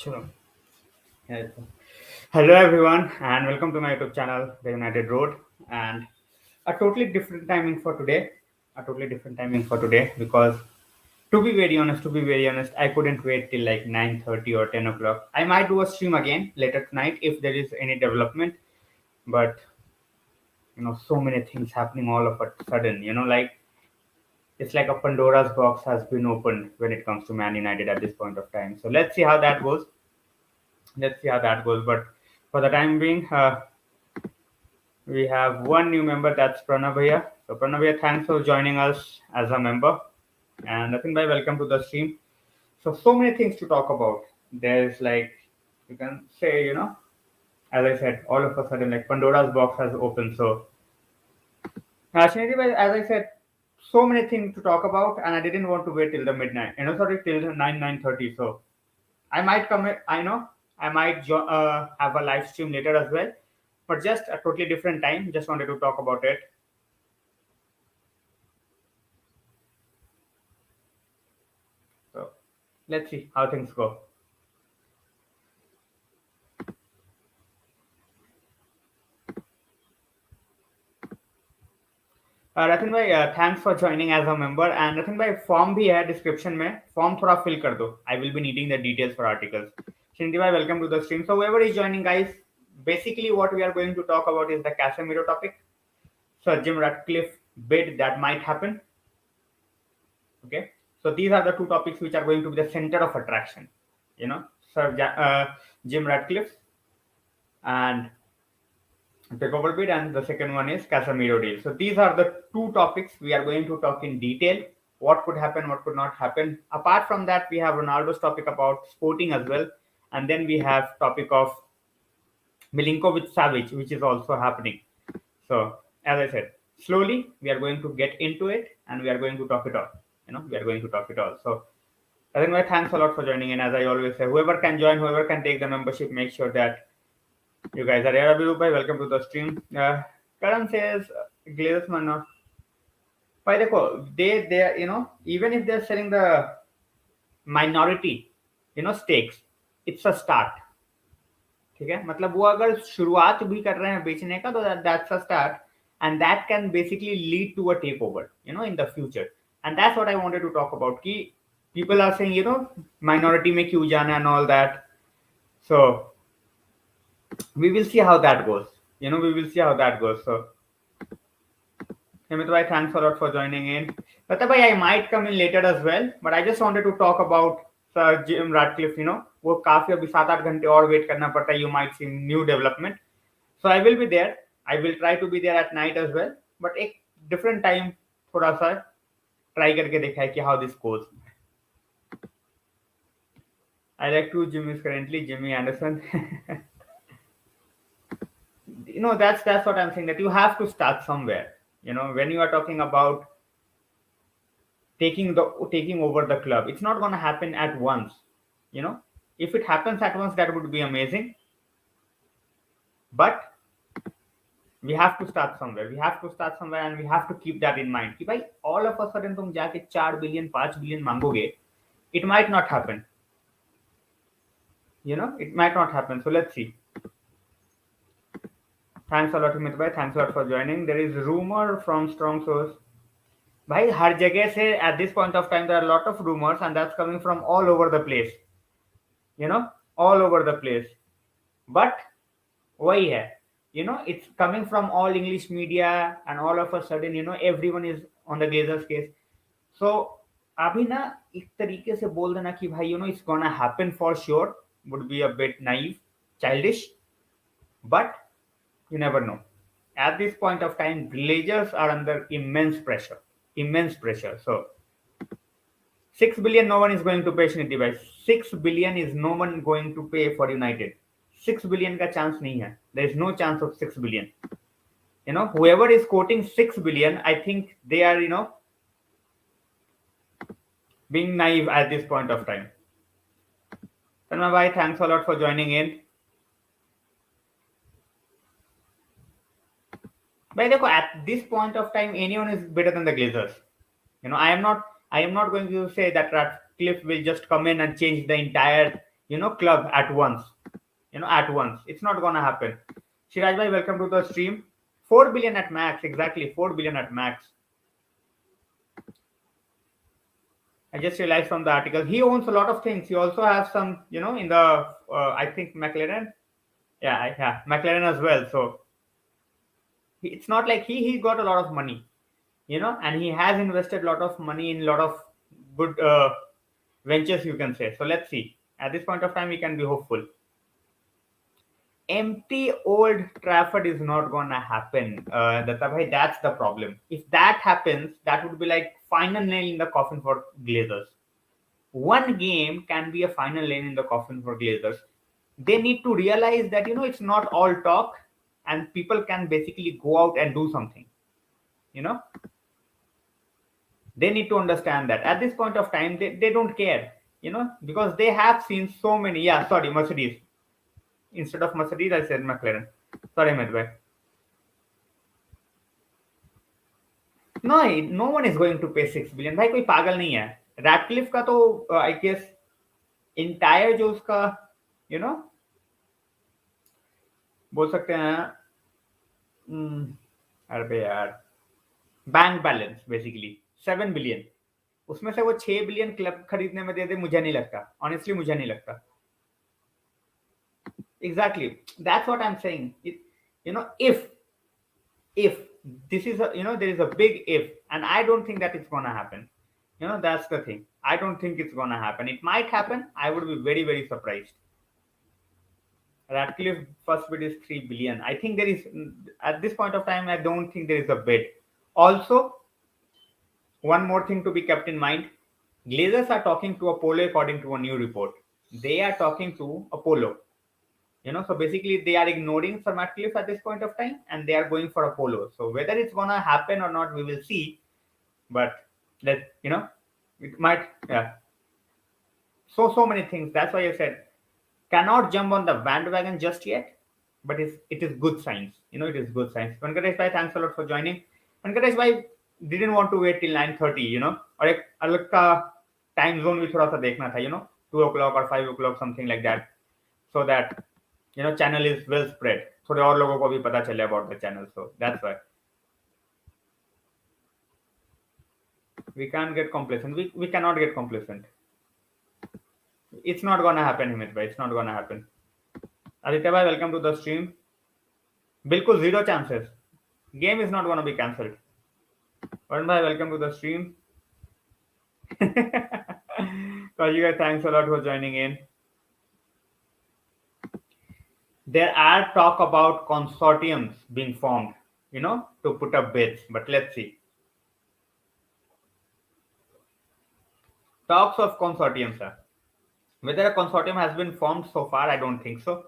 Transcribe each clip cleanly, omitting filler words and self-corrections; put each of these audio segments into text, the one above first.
Sure. Yes. Hello everyone and welcome to my YouTube channel, The United Road, and a totally different timing for today. A totally different timing for today because to be very honest, I couldn't wait till like 9:30 or 10 o'clock. I might do a stream again later tonight if there is any development, but so many things happening all of a sudden. Like it's like a Pandora's box has been opened when it comes to Man United at this point of time. So let's see how that goes. Let's see how that goes. But for the time being, we have one new member, that's Pranav Bhaiya. So Pranav Bhaiya, thanks for joining us as a member. And Nathan Bhai, welcome to the stream. So many things to talk about. There's like, you can say, as I said, all of a sudden, like Pandora's box has opened. So, Srinidhi Bhai, as I said, so many things to talk about, and I didn't want to wait till the midnight. Sorry, till 9:30. So I might come. I know I might have a live stream later as well, but just a totally different time. Just wanted to talk about it. So let's see how things go. Ratan भाई thanks for joining as a member and Ratan भाई form भी है description में form थोड़ा fill कर दो I will be needing the details for articles Shinti bhai, welcome to the stream. So whoever is joining, guys, basically what we are going to talk about is the Casemiro topic. So Jim Ratcliffe bid that might happen. Okay. So these are the two topics which are going to be the center of attraction. Sir Jim Ratcliffe and Takeover bid, and the second one is Casemiro deal. So these are the two topics we are going to talk in detail. What could happen, what could not happen. Apart from that, we have Ronaldo's topic about sporting as well, and then we have topic of Milinkovic Savić, which is also happening. So as I said, slowly we are going to get into it, and we are going to talk it all. We are going to talk it all. So I think thanks a lot for joining in. As I always say, whoever can join, whoever can take the membership, make sure that you guys are here. Abhirup bhai, welcome to the stream. Karan says, Glazers man, by the they even if they're selling the minority, stakes, it's a start. ठीक है मतलब वो अगर शुरुआत भी कर रहे हैं बेचने का तो that's a start and that can basically lead to a takeover in the future, and that's what I wanted to talk about कि people are saying minority में क्यों जाना and all that. So we will see how that goes. We will see how that goes. So Hemant bhai, thanks a lot for joining in. Lata bhai, I might come in later as well, but I just wanted to talk about Sir Jim Ratcliffe. वो काफी अभी 7-8 घंटे और wait करना पड़ता है. You might see new development. So I will be there. I will try to be there at night as well. But एक different time थोड़ा सा try करके देखा है कि how this goes. I like two Jimmys currently, Jimmy Anderson. That's what I'm saying, that you have to start somewhere. When you are talking about taking over the club, it's not going to happen at once. If it happens at once, that would be amazing, but we have to start somewhere. And we have to keep that in mind कि भाई all of a sudden तुम जाके 4 billion 5 billion मांगोगे, it might not happen. It might not happen. So let's see. Thanks a lot, Himit bhai. Thanks a lot for joining. There is rumor from strong source. भाई हर जगह से at this point of time there are a lot of rumors, and that's coming from all over the place. All over the place. But वही है. It's coming from all English media, and all of a sudden, everyone is on the Glazers case. So अभी ना एक तरीके से बोल देना कि भाई it's gonna happen for sure would be a bit naive, childish, but you never know. At this point of time, Glazers are under immense pressure. So 6 billion no one is going to pay. Shiniti bhai, 6 billion is no one going to pay for United. 6 billion का chance नहीं है. There is no chance of 6 billion. Whoever is quoting 6 billion, I think they are being naive at this point of time. Tanma bhai, thanks a lot for joining in. By the way, at this point of time, anyone is better than the Glazers. I am not going to say that Ratcliffe will just come in and change the entire club at once. At once. It's not gonna happen. Shiraj bhai, welcome to the stream. 4 billion at max, exactly 4 billion at max. I just realized from the article he owns a lot of things. He also has some, in the I think McLaren. Yeah, McLaren as well. So it's not like he got a lot of money, and he has invested a lot of money in a lot of good ventures, you can say. So let's see. At this point of time, we can be hopeful. Empty old Trafford is not gonna happen. That's the problem. If that happens, that would be like final nail in the coffin for Glazers. One game can be a final nail in the coffin for Glazers. They need to realize that it's not all talk, and people can basically go out and do something. You know, they need to understand that at this point of time they don't care. Because they have seen so many. Yeah, sorry, Mercedes. Instead of Mercedes, I said McLaren. Sorry, Medway. No, no one is going to pay 6 billion. भाई कोई पागल नहीं है. Ratcliffe का तो I guess entire जो उसका you know बोल सकते हैं अरे यार बैंक बैलेंस बेसिकली 7 बिलियन, उसमें से वो 6 बिलियन क्लब खरीदने में दे दे, मुझे नहीं लगता. ऑनेस्टली मुझे नहीं लगता. Exactly, that's what I'm saying. If this is there is a big if, and I don't think that it's gonna happen. That's the thing. I don't think it's gonna happen. It might happen. I would be very, very surprised. Ratcliffe first bid is 3 billion. I think there is, at this point of time, I don't think there is a bid. Also, one more thing to be kept in mind. Glazers are talking to Apollo according to a new report. They are talking to Apollo. So basically they are ignoring Sir Ratcliffe at this point of time, and they are going for Apollo. So whether it's gonna happen or not, we will see. But it might. Yeah. So many things. That's why I said cannot jump on the bandwagon just yet. But it is good signs. It is good signs. Venkatesh bhai, thanks a lot for joining. Venkatesh bhai didn't want to wait till 9:30. और एक अलग का time zone भी थोड़ा सा देखना था. 2 o'clock or 5 o'clock, something like that, so that channel is well spread. थोड़े और लोगों को भी पता चले about the channel. So that's why we can't get complacent. We cannot get complacent. It's not gonna happen, Himit bhai. It's not gonna happen. Aditya bhai, welcome to the stream. बिल्कुल zero chances. Game is not gonna be cancelled. Varun bhai, welcome to the stream. Kajika, thanks a lot for joining in. There are talk about consortiums being formed, to put up bids, but let's see. Talks of consortiums, sir. Whether a consortium has been formed so far, I don't think so.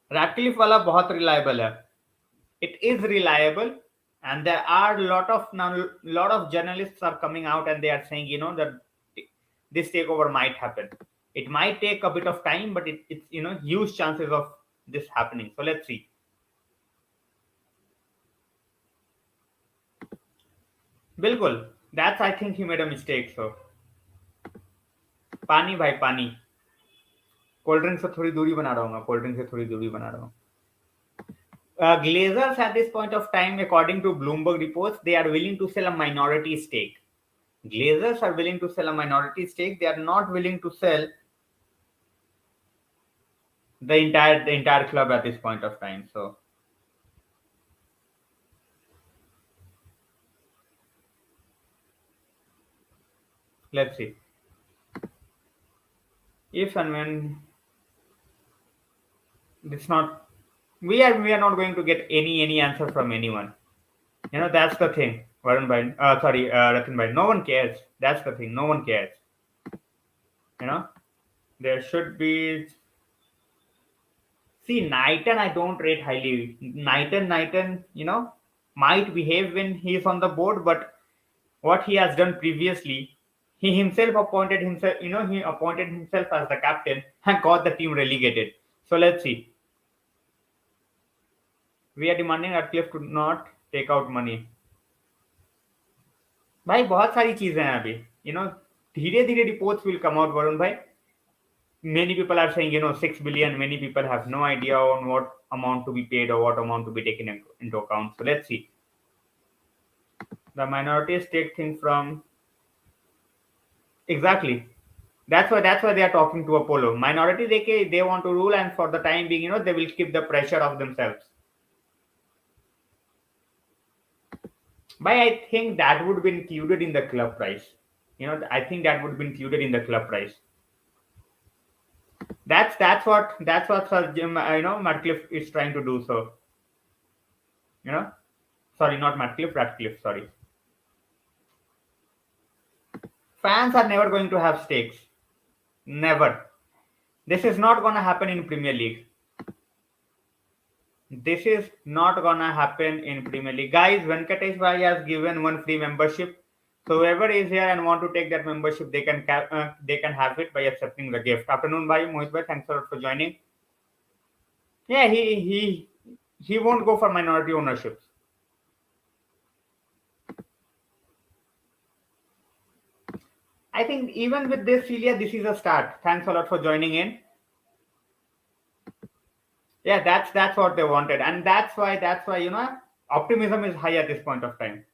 Ratcliffe wala बहुत reliable है. It is reliable, and there are lot of journalists are coming out and they are saying, that this takeover might happen. It might take a bit of time, but it's huge chances of this happening. So let's see. बिल्कुल. That's, I think he made a mistake. So पानी भाई पानी. Cold drink से थोड़ी दूरी बना रहा हूँ. कोल्ड ड्रिंक से थोड़ी दूरी बना रहा हूँ. Glazers at this point of time, according to Bloomberg reports, they are willing to sell a minority stake. Glazers are willing to sell a minority stake. They are not willing to sell the entire club at this point of time. So let's see. If and when it's not, we are not going to get any answer from anyone. That's the thing. Varun bhai, Ratan bhai. No one cares. That's the thing. No one cares. There should be. See, Knighton, I don't rate highly. Knighton, might behave when he is on the board, but what he has done previously, he himself appointed himself. He appointed himself as the captain and got the team relegated. So let's see. We are demanding Ratcliffe to not take out money. भाई बहुत सारी चीजें हैं अभी. धीरे धीरे reports will come out, Varun भाई. many people are saying 6 billion. Many people have no idea on what amount to be paid or what amount to be taken into account. So let's see. The minorities take things from exactly. That's why they are talking to Apollo. Minority they want to rule, and for the time being, they will keep the pressure of themselves. But I think that would be included in the club price. I think that would be included in the club price. That's what Sir Jim Ratcliffe is trying to do. So sorry, not Ratcliffe, Ratcliffe. Sorry, fans are never going to have stakes. Never. This is not going to happen in Premier League. This is not gonna happen in Premier League. Guys, Venkatesh Bhai has given one free membership. So whoever is here and want to take that membership, they can have it by accepting the gift. Afternoon, Bhai, Mohit Bhai, thanks a lot for joining. Yeah, he won't go for minority ownerships. I think even with this, Celia, this is a start. Thanks a lot for joining in. Yeah, that's what they wanted, and that's why optimism is high at this point of time.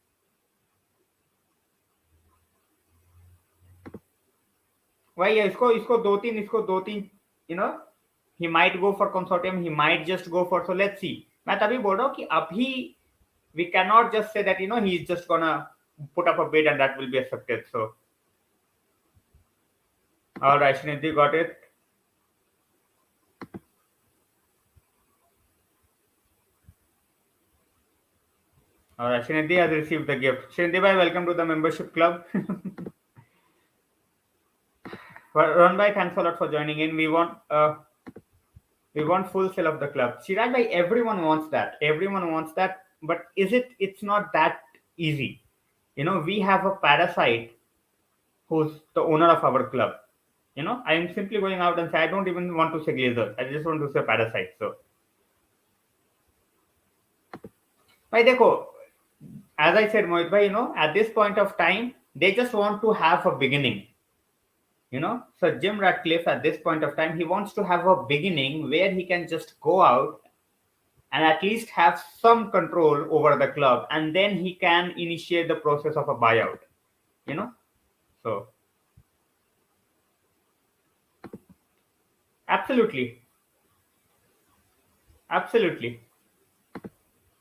Why इसको दो तीन you know he might go for consortium, he might just go for, so let's see. मैं तभी बोल रहा हूँ कि अभी we cannot just say that he's just gonna put up a bid and that will be accepted. So all right, Srinidhi got it. All right, Srinidhi has received the gift. Srinidhi bhai, welcome to the membership club. Ron bhai, thanks a lot for joining in. We want full sale of the club. Chirag bhai, everyone wants that. Everyone wants that. But it's not that easy. We have a parasite who's the owner of our club. I am simply going out and say, I don't even want to say Glazers. I just want to say parasite. So, bhai, dekho, as I said, Mohit bhai, at this point of time, they just want to have a beginning. So Jim Ratcliffe at this point of time, he wants to have a beginning where he can just go out and at least have some control over the club, and then he can initiate the process of a buyout. So absolutely.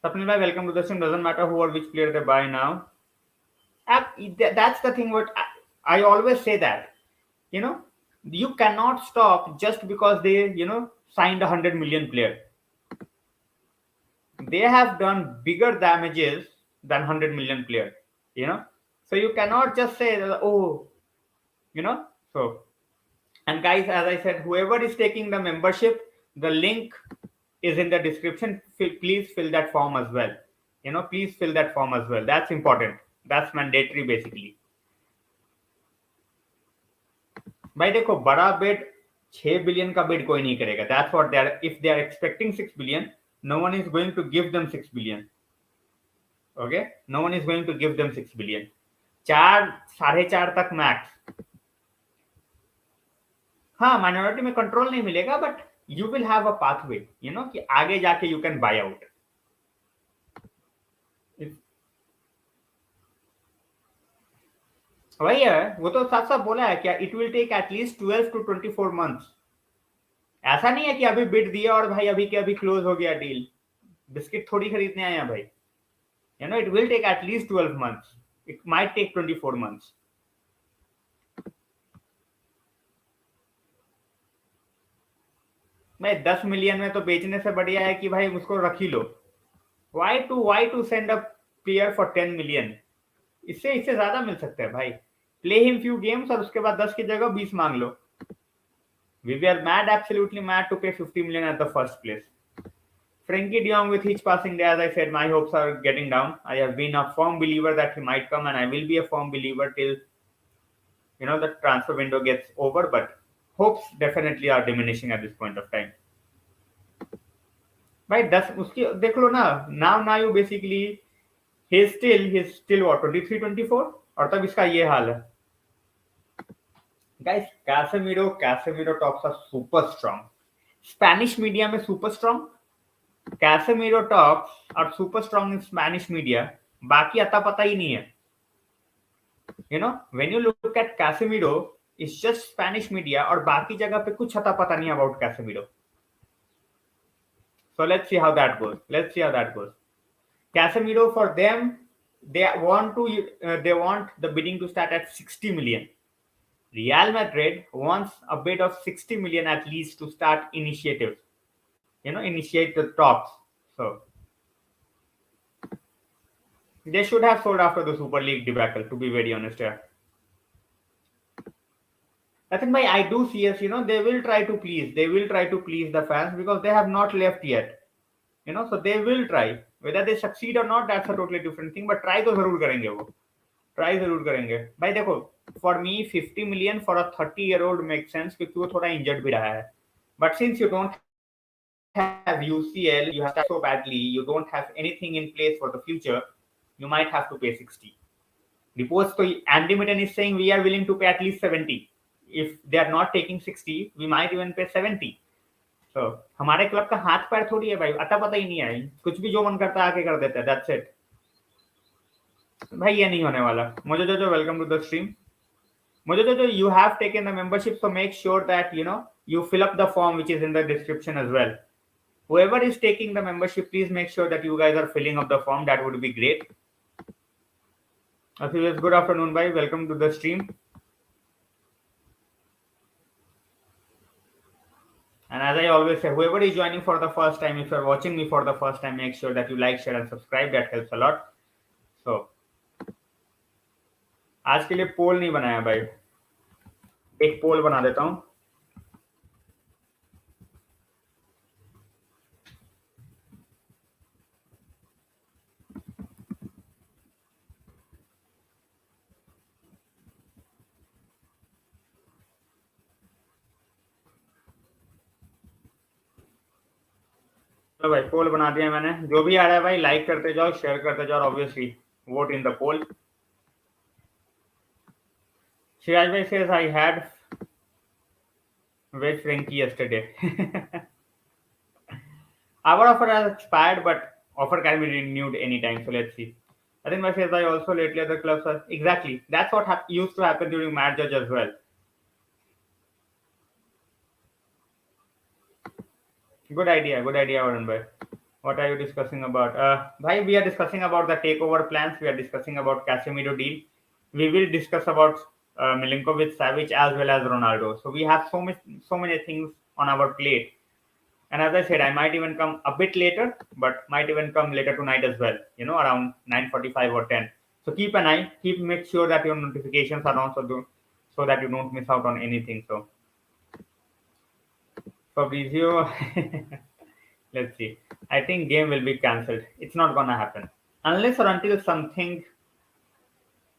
Sapnil bhai, welcome to the stream. Doesn't matter who or which player they buy now. That's the thing. What I always say that you cannot stop just because they signed 100 million player. They have done bigger damages than 100 million player. So you cannot just say oh so. And guys, as I said, whoever is taking the membership, the link is in the description. Please fill that form as well. Please fill that form as well. That's important. That's mandatory basically. भाई देखो, बड़ा bed 6 billion का bed कोई नहीं करेगा. That's what they are. If they are expecting 6 billion, no one is going to give them 6 billion. Okay, no one is going to give them 6 billion. 4-4.5 तक max. हाँ, minority में control नहीं मिलेगा, but you will have a pathway, कि आगे जाके you can buy out. वही है, वो तो साफ साफ बोला है क्या, it will take at least 12 to 24 months. ऐसा नहीं है कि अभी बिड दिया और भाई अभी के अभी क्लोज हो गया डील. बिस्किट थोड़ी खरीदने आए हैं भाई. It will take at least 12 months. It might take 24 months. मैं 10 मिलियन में तो बेचने से बढ़िया है कि भाई उसको रख ही लो. Why to send a player for 10 million? इससे ज्यादा मिल सकता है भाई. प्ले हिम फ्यू गेम्स और उसके बाद 10 की जगह 20 मांग लो. We were mad, absolutely mad to pay 50 million at the first place. Frenkiedejong with each passing day, as I said, my hopes are getting down. I have been a firm believer that he might come, and I will be a firm believer till the transfer window gets over. But hopes definitely are diminishing at this point of time. भाई 10 उसकी देख लो ना. Now you basically he's still what 23-24, और तब इसका ये हाल है. Guys, Casemiro talks are super strong. Spanish media में super strong. Casemiro talks are super strong in Spanish media. बाकी अता पता ही नहीं है. When you look at Casemiro, it's just Spanish media और बाकी जगह पे कुछ अता पता नहीं about Casemiro. So let's see how that goes. Casemiro, for them, they want the bidding to start at 60 million. Real Madrid wants a bid of 60 million at least to start initiatives. Initiate the talks. So they should have sold after the Super League debacle, to be very honest here. I think I do see us, they will try to please the fans because they have not left yet. So they will try. Whether they succeed or not, that's a totally different thing. But try तो जरूर करेंगे वो. Try जरूर करेंगे. भाई देखो, for me 50 million for a 30-year-old makes sense क्योंकि वो थोड़ा injured भी रहा है. But since you don't have UCL, you have started so badly, you don't have anything in place for the future, you might have to pay 60. Reports तो Andy Mitten is saying we are willing to pay at least 70. If they are not taking 60, we might even pay 70. So हमारे club का हाथ पैर थोड़ी है भाई, अता पता ही नहीं है, कुछ भी जो मन करता है आके कर देता है. That's it. भाई ये नहीं होने वाला. मुझे जो वेलकम टू द स्ट्रीम. मुझे जो you have taken the membership, so make sure that you fill up the form which is in the description as well. Whoever is taking the membership, please make sure that you guys are filling up the form. That would be great. Good afternoon, bhai. Welcome to the stream. And as I always say, whoever is joining for the first time, if you're watching me for the first time, make sure that you like, share and subscribe. That helps a lot. So आज के लिए पोल नहीं बनाया भाई, एक पोल बना देता हूं. तो भाई पोल बना दिया मैंने. जो भी आ रहा है भाई लाइक करते जाओ, शेयर करते जाओ, obviously vote in the poll. Shiraj bhai says I had with Frankie yesterday. Our offer has expired, but offer can be renewed anytime. So let's see. I think my says I also lately other clubs are exactly. That's what used to happen during match judge as well. Good idea, Varun bhai. What are you discussing about? Bhai, we are discussing about the takeover plans. We are discussing about Casemiro deal. We will discuss about Milinkovic, Savić as well as Ronaldo. So we have so many things on our plate. And as I said, I might even come a bit later, but might even come later tonight as well. Around 9:45 or 10. So keep an eye. Make sure that your notifications are on so that you don't miss out on anything. So Fabrizio, let's see. I think game will be cancelled. It's not gonna happen unless or until something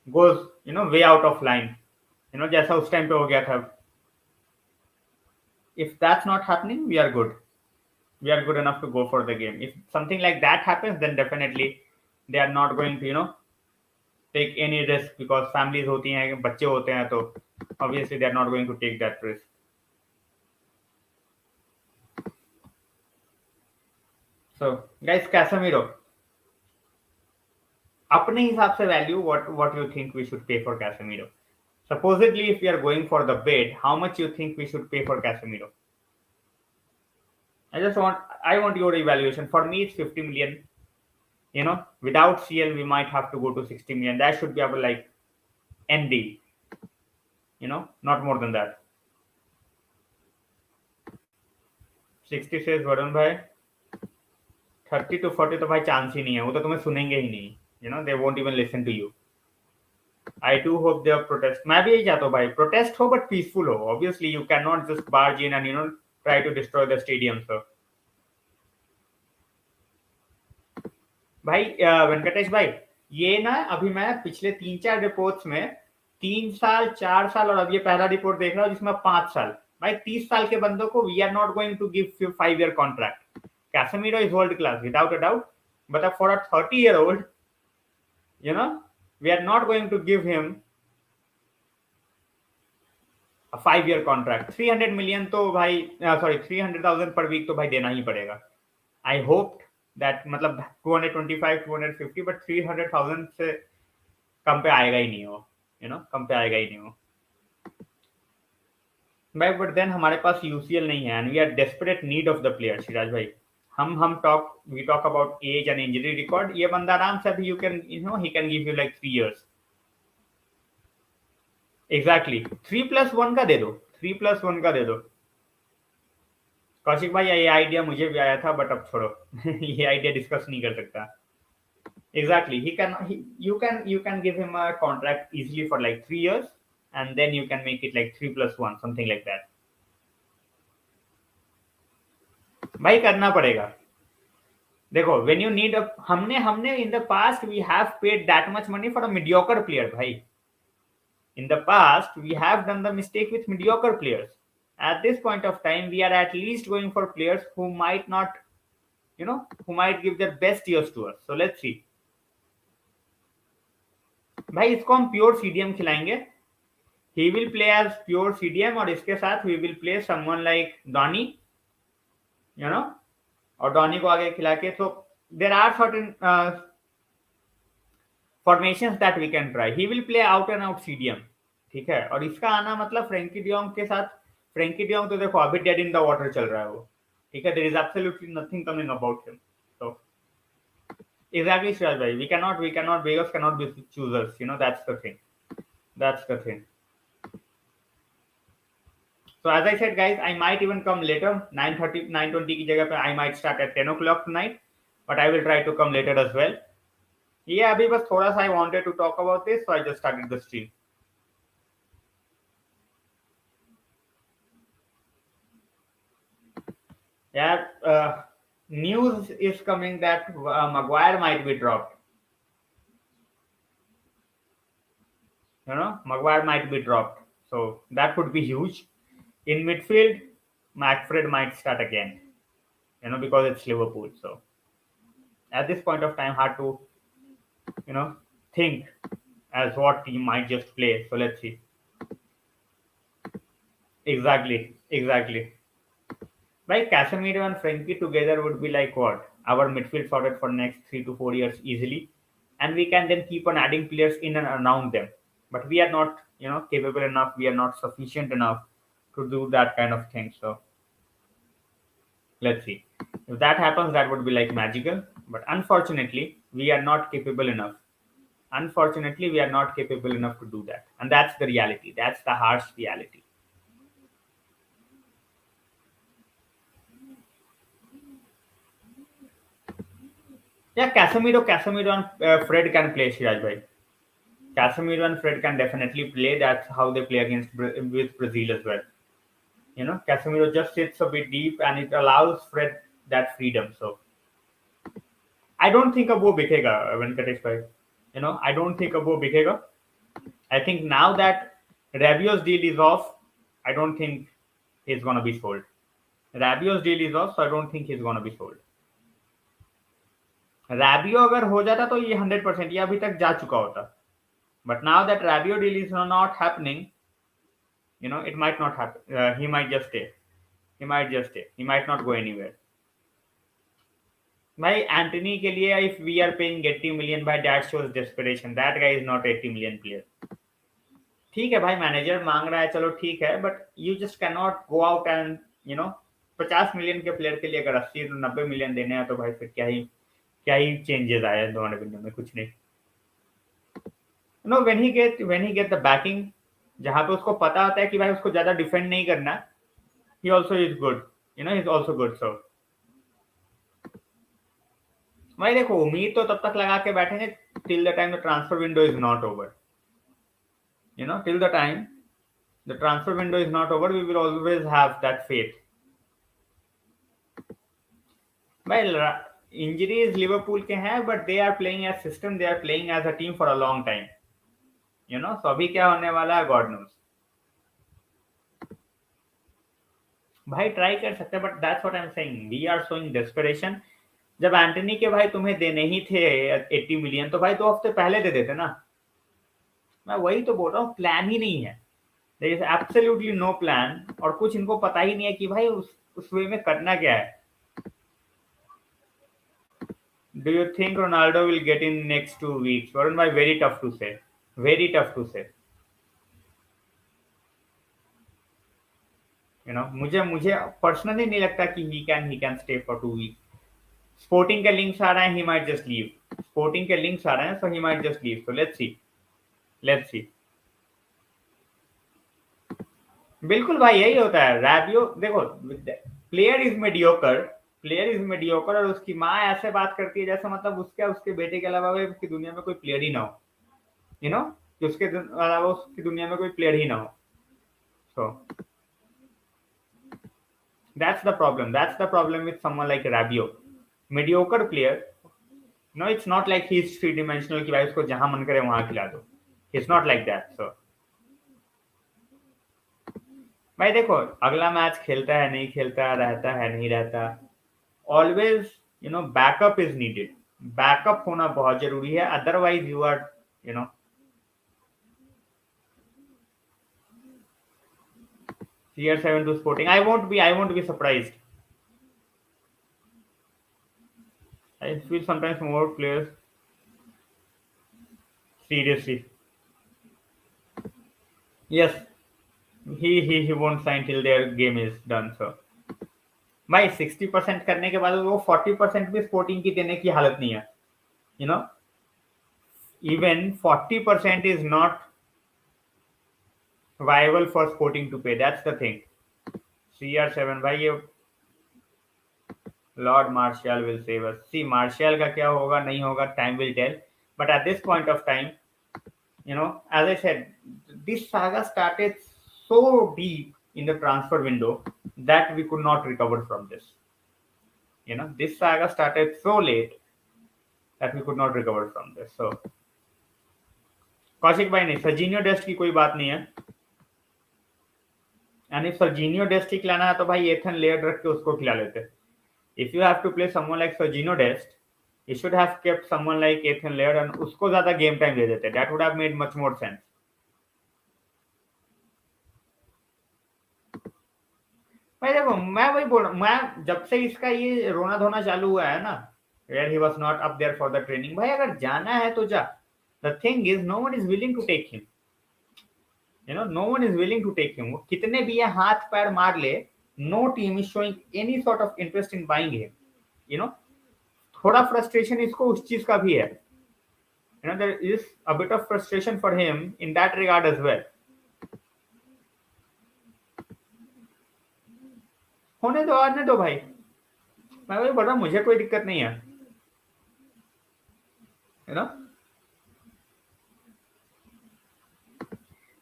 goes, way out of line. जैसा उस time पे हो गया था. If that's not happening, we are good. We are good enough to go for the game. If something like that happens, then definitely they are not going to, take any risk because families होती हैं, बच्चे होते हैं, तो obviously they are not going to take that risk. So guys, Casemiro, अपने हिसाब से value, what you think we should pay for Casemiro? Supposedly, if we are going for the bid, how much you think we should pay for Casemiro? I want your evaluation. For me, it's 50 million. Without CL, we might have to go to 60 million. That should be our end deal. Not more than that. 60 says Varun bhai. 30 to 40 तो भाई chance ही नहीं है, वो तो तुम्हें सुनेंगे ही नहीं. They won't even listen to you. I do hope they protest. मैं भी यही चाहता हूँ भाई, protest हो but peaceful हो. Obviously, you cannot just barge in and try to destroy the stadium. So भाई वेंकटेश भाई, ये ना अभी मैं पिछले 3-4 रिपोर्ट्स में 3 साल 4 साल और अब ये पहला रिपोर्ट देख रहा हूँ जिसमें 5 साल. भाई 30 साल के बंदों को we are not going to give 5-year contract. Casemiro is world class without a doubt, but for a 30-year-old, we are not going to give him 5 year contract 300 million तो भाई सॉरी 300,000 पर वीक तो भाई देना ही पड़ेगा. I hope that मतलब 225 250 but 300,000 से कम पे आएगा ही नहीं वो, कम पे आएगा ही नहीं वो भाई. बट देन हमारे पास यूसीएल नहीं है and we are desperate need of the player. Siraj भाई हम talk about age and injury record. ये बंदा आराम से अभी you can he can give you like 3 years. Exactly 3+1 का दे दो, 3+1 का दे दो. कौशिक भाई ये आइडिया मुझे भी आया था बट अब छोड़ो. ये आइडिया डिस्कस नहीं कर सकता. Exactly, you can give him a contract easily for like 3 years, and then you can make it like 3+1, something like that. भाई करना पड़ेगा. देखो when you need a हमने in the past we have paid that much money for a mediocre player भाई. In the past we have done the mistake with mediocre players. At this point of time we are at least going for players who might not, who might give their best years to us. So let's see. भाई इसको हम pure CDM खिलाएंगे. He will play as pure CDM और इसके साथ we will play someone like Donny, और Donny को आगे खिला के. So there are certain formations that we can try. He will play out and out CDM, ठीक है. और इसका आना मतलब फ्रेंकी डियोंग के साथ. फ्रेंकी डियोंग तो देखो अभी डेड इन द वाटर चल रहा है वो, ठीक है. There is absolutely nothing coming about him. So exactly Siraj bhai, we cannot beggars cannot be choosers, that's the thing. So as I said guys, I might even come later. 9:30 9:20 की जगह पे I might start at 10 o'clock tonight, but I will try to come later as well. Yeah, अभी बस थोड़ा सा I wanted to talk about this, so I just started the stream. Yeah, news is coming that Maguire might be dropped. Maguire might be dropped, so that would be huge. In midfield, McFred might start again, because it's Liverpool. So at this point of time, hard to, think as what team might just play. So let's see. Exactly. Like Casemiro and Frenkie together would be like what? Our midfield sorted for next 3 to 4 years easily. And we can then keep on adding players in and around them. But we are not, capable enough. We are not sufficient enough to do that kind of thing. So let's see. If that happens, that would be like magical. But unfortunately, we are not capable enough. Unfortunately, we are not capable enough to do that. And that's the reality. That's the harsh reality. Yeah, Casemiro and Fred can play, Shiraj bhai. Casemiro and Fred can definitely play. That's how they play against with Brazil as well. Casemiro just sits a bit deep and it allows Fred that freedom. So I don't think अब वो बिकेगा वेंकटेश भाई. I don't think अब वो बिकेगा. I think now that Rabiot's deal is off, I don't think he's gonna be sold. Rabiot's deal is off, so I don't think he's gonna be sold. Rabiot अगर हो जाता तो ये 100% ये अभी तक जा चुका होता. But now that Rabiot deal is not happening, it might not happen. He might just stay. He might not go anywhere. भाई एंटनी के लिए if we are paying 80 million by that shows desperation. That guy is not 80 million player. ठीक है भाई manager मांग रहा है चलो ठीक है but you just can not go out and 50 million के प्लेयर के लिए अगर 80-90 मिलियन देने हैं तो भाई फिर क्या ही चेंजेस आए दोनों बिंदु में कुछ नहीं. when he get the backing जहां पे उसको पता होता है कि भाई उसको ज्यादा डिफेंड नहीं करना, he also is good, he's also good. So भाई देखो उम्मीद तो तब तक लगा के बैठेंगे till the time the transfer window is not over. Till the time the transfer window is not over, we will always have that faith. Well, injuries Liverpool के हैं but they are playing as system, they are playing as a team for a long time. So अभी क्या होने वाला है God knows. भाई try कर सकते हैं but that's what I'm saying. We are showing desperation. जब एंटनी के भाई तुम्हें देने ही थे 80 मिलियन तो भाई 2 हफ्ते पहले दे देते ना. मैं वही तो बोल रहा हूँ प्लान ही नहीं है. There is absolutely no plan, और कुछ इनको पता ही नहीं है कि भाई उस वे में करना क्या है. Do you think Ronaldo will get in next 2 weeks? Varun bhai, very tough to say. Very tough to say. मुझे मुझे पर्सनली नहीं लगता कि he can stay for 2 weeks. Sporting के लिंक्स आ रहे हैं, he might just leave. Sporting के links आ रहे हैं, so he might just leave. So let's see. Let's see. बिल्कुल भाई, यही होता है. रैबियो देखो, player is mediocre, player is mediocre, और उसकी माँ ऐसे बात करती है जैसे मतलब उसके बेटे के अलावा उसकी दुनिया में कोई प्लेयर ही ना हो. कि उसके अलावा उसकी दुनिया में कोई प्लेयर ही ना हो. So that's the problem. That's the problem with someone like Rabiot. Mediocre player. No, it's not like he's three dimensional कि भाई उसको जहां मन करे वहां खिला दो. It's not like that. So भाई देखो, अगला मैच खेलता है नहीं खेलता, रहता है नहीं रहता, always backup is needed. Backup होना बहुत जरूरी है, otherwise you are CR7 to Sporting. I won't be surprised. I feel sometimes more players seriously. Yes, he won't sign till their game is done. So भाई 60% करने के बाद वो 40% भी स्पोर्टिंग की देने की हालत नहीं है. Even 40% is not viable for Sporting to pay. That's the thing. CR7 भाई, ये Lord Martial will save us. See, Martial का क्या होगा नहीं होगा, time will tell. But at this point of time, as I said, this saga started so deep in the transfer window that we could not recover from this. This saga started so late that we could not recover from this. So, Kaushik भाई, नहीं, सर्जिनियो डेस्ट की कोई बात नहीं है. And if सर्जिनियो डेस्ट ही खिलाना है तो भाई एथन लेयर रख के उसको खिला लेते. If you have to play someone like Sergino Dest, you should have kept someone like Ethan Laird and उसको ज्यादा गेम टाइम दे देते. That would have made much more sense. भाई देखो, मैं वही बोल रहा हूँ, मैं जब से इसका ये रोना धोना चालू हुआ है ना, where he was not up there for the training, भाई अगर जाना है तो जा. The thing is, no one is willing to take him. No one is willing to take him. वो कितने भी ये हाथ पैर मार ले, no team is showing any sort of interest in buying him. थोड़ा फ्रस्ट्रेशन इसको उस चीज का भी है. There is a bit of frustration for him in that regard as well. होने दो, आने दो भाई. मैं वही बोल रहा हूँ, मुझे कोई दिक्कत नहीं है.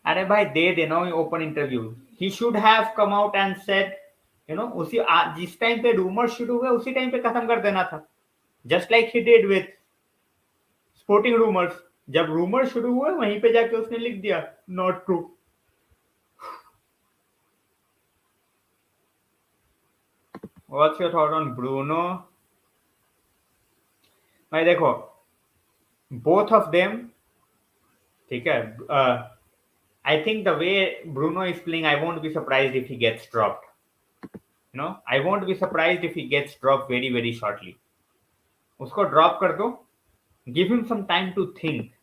अरे भाई दे देना open interview. He should have come out and said, उसी जिस टाइम पे रूमर शुरू हुए उसी टाइम पे खत्म कर देना था. Just like he did with sporting rumours. जब रूमर शुरू हुए वहीं पे जाके उसने लिख दिया not true. What's your thought on Bruno? भाई देखो, both of them, ठीक है. I think the way Bruno is playing, I won't be surprised if he gets dropped. I won't be surprised if he gets dropped very very shortly. उसको drop कर दो. Give him some time to think.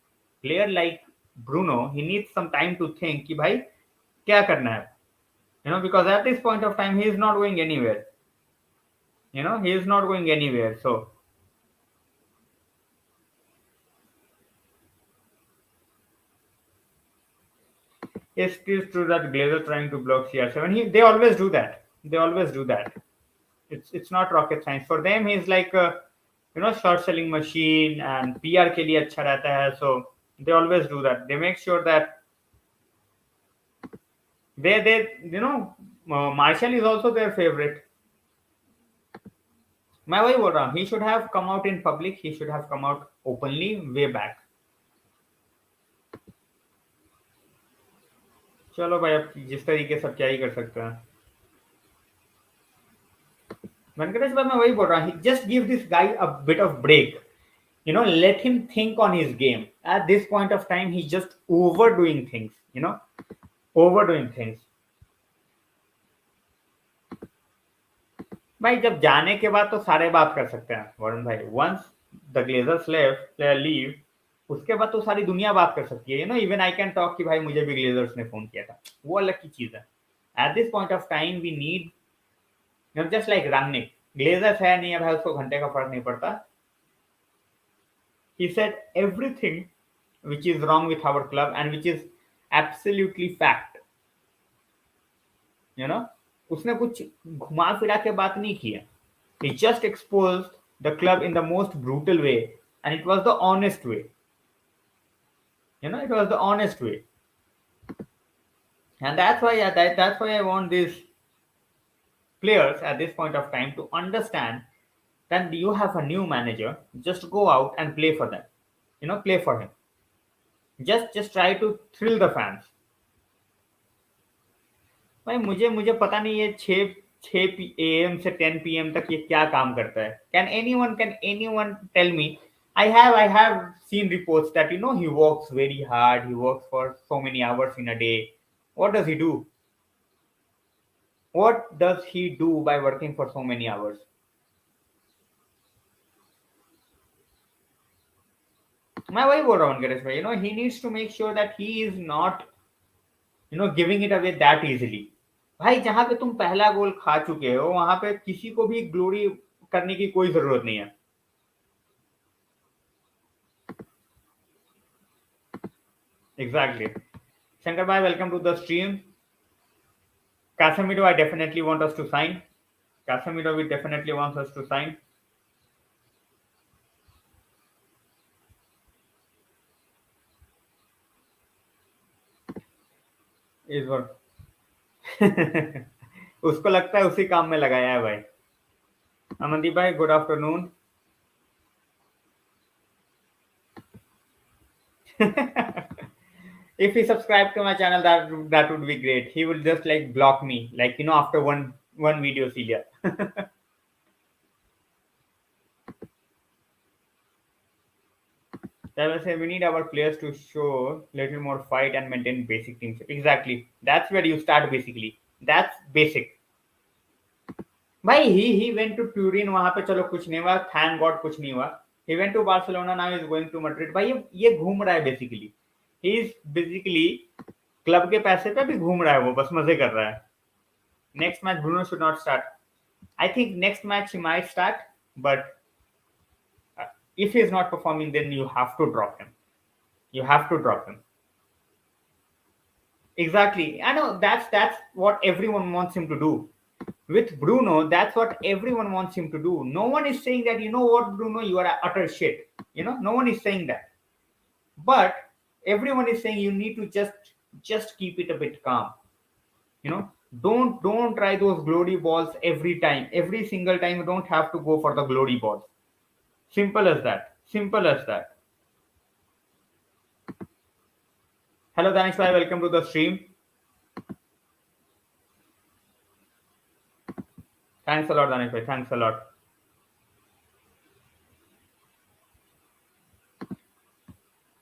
Player like Bruno, he needs some time to think कि भाई क्या करना है. Because at this point of time he is not going anywhere. He is not going anywhere. So it is true that Glazers trying to block CR7. They always do that. They always do that. It's not rocket science for them. He's like a short selling machine, and PR के लिए अच्छा रहता है. So they always do that. They make sure that they Martial is also their favorite. मैं वही बोल रहा हूँ, he should have come out in public. He should have come out openly way back. चलो भाई, अब जिस तरीके से क्या ही कर सकते हैं. वेंकटेश भाई, मैं वही बोल रहा हूँ, just give this guy a bit of break. Let him think on his game. At this point of time, he's just overdoing things. overdoing things. भाई जब जाने के बाद तो सारे बात कर सकते हैं वरुण भाई. वंस द ग्लेजर्स लीव, उसके बाद तो सारी दुनिया बात कर सकती है. इवन आई कैन टॉक कि भाई मुझे भी ग्लेजर्स ने फोन किया था, वो अलग की चीज है. At this point of time we need, just like running. Glazers है नहीं है भाई, उसको घंटे का फर्क नहीं पड़ता. He said everything which is wrong with our club and which is absolutely fact. उसने कुछ घुमा फिरा के बात नहीं की है. He just exposed the club in the most brutal way, and it was the honest way. It was the honest way. And that's why I want these players at this point of time to understand that you have a new manager, just go out and play for them. Play for him. Just try to thrill the fans. भाई मुझे पता नहीं है 6 AM से 10 PM तक ये क्या काम करता है. Can anyone tell me? I have seen reports that he works very hard. He works for so many hours in a day. What does he do? What does he do by working for so many hours? मैं वही बोल रहा हूँ गणेश भाई. He needs to make sure that he is not giving it away that easily. भाई जहां पे तुम पहला गोल खा चुके हो वहां पे किसी को भी ग्लोरी करने की कोई जरूरत नहीं है. Exactly. Shankar bhai, welcome to the stream. Casemiro, I definitely want us to sign. Casemiro, we definitely wants us to sign. इस बार उसको लगता है उसी काम में लगाया है भाई. अमनदीप भाई, good afternoon. If he subscribed to my channel, that would be great. He will just like block me, like after one video, Celia. I will say we need our players to show little more fight and maintain basic teamship. Exactly. That's where you start basically. That's basic. भाई he went to Turin, वहां पे चलो कुछ नहीं हुआ, thank God कुछ नहीं हुआ. He went to Barcelona, now he's going to Madrid. भाई ये घूम रहा है basically. He is basically club के पैसे पे भी घूम रहा है, वो बस मजे कर रहा है. Next match Bruno should not start. I think next match he might start, but if he is not performing, then you have to drop him. You have to drop him. Exactly. I know that's what everyone wants him to do. With Bruno, that's what everyone wants him to do. No one is saying that, what, Bruno, you are utter shit. No one is saying that. But everyone is saying you need to just keep it a bit calm. Don't try those glory balls every time. Every single time you don't have to go for the glory balls. Simple as that. Simple as that. Hello Danish bhai, welcome to the stream. Thanks a lot Danish bhai, thanks a lot.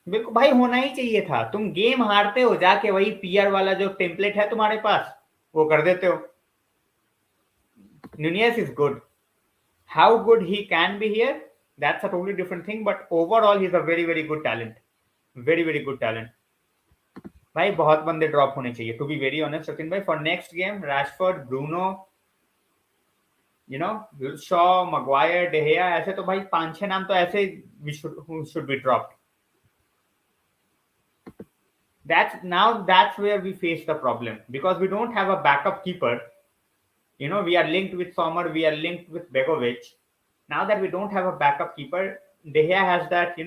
बिल्कुल भाई, होना ही चाहिए था. तुम game हारते हो, जाके वही पीआर वाला जो टेम्पलेट है तुम्हारे पास वो कर देते हो. Nunez is good. How good he can be here, that's a totally different thing, but overall he's a very very good talent. Very very good talent. भाई बहुत बंदे ड्रॉप होने चाहिए, to be very honest Sachin भाई. For next game Rashford, Bruno, Shaw, Maguire, De Gea, ऐसे तो भाई 5-6 नाम तो ऐसे should be dropped. That's where we face the problem, because we don't have a backup keeper. We are linked with Sommer, we are linked with Begovic. Now that we don't have a backup keeper, De Gea has that,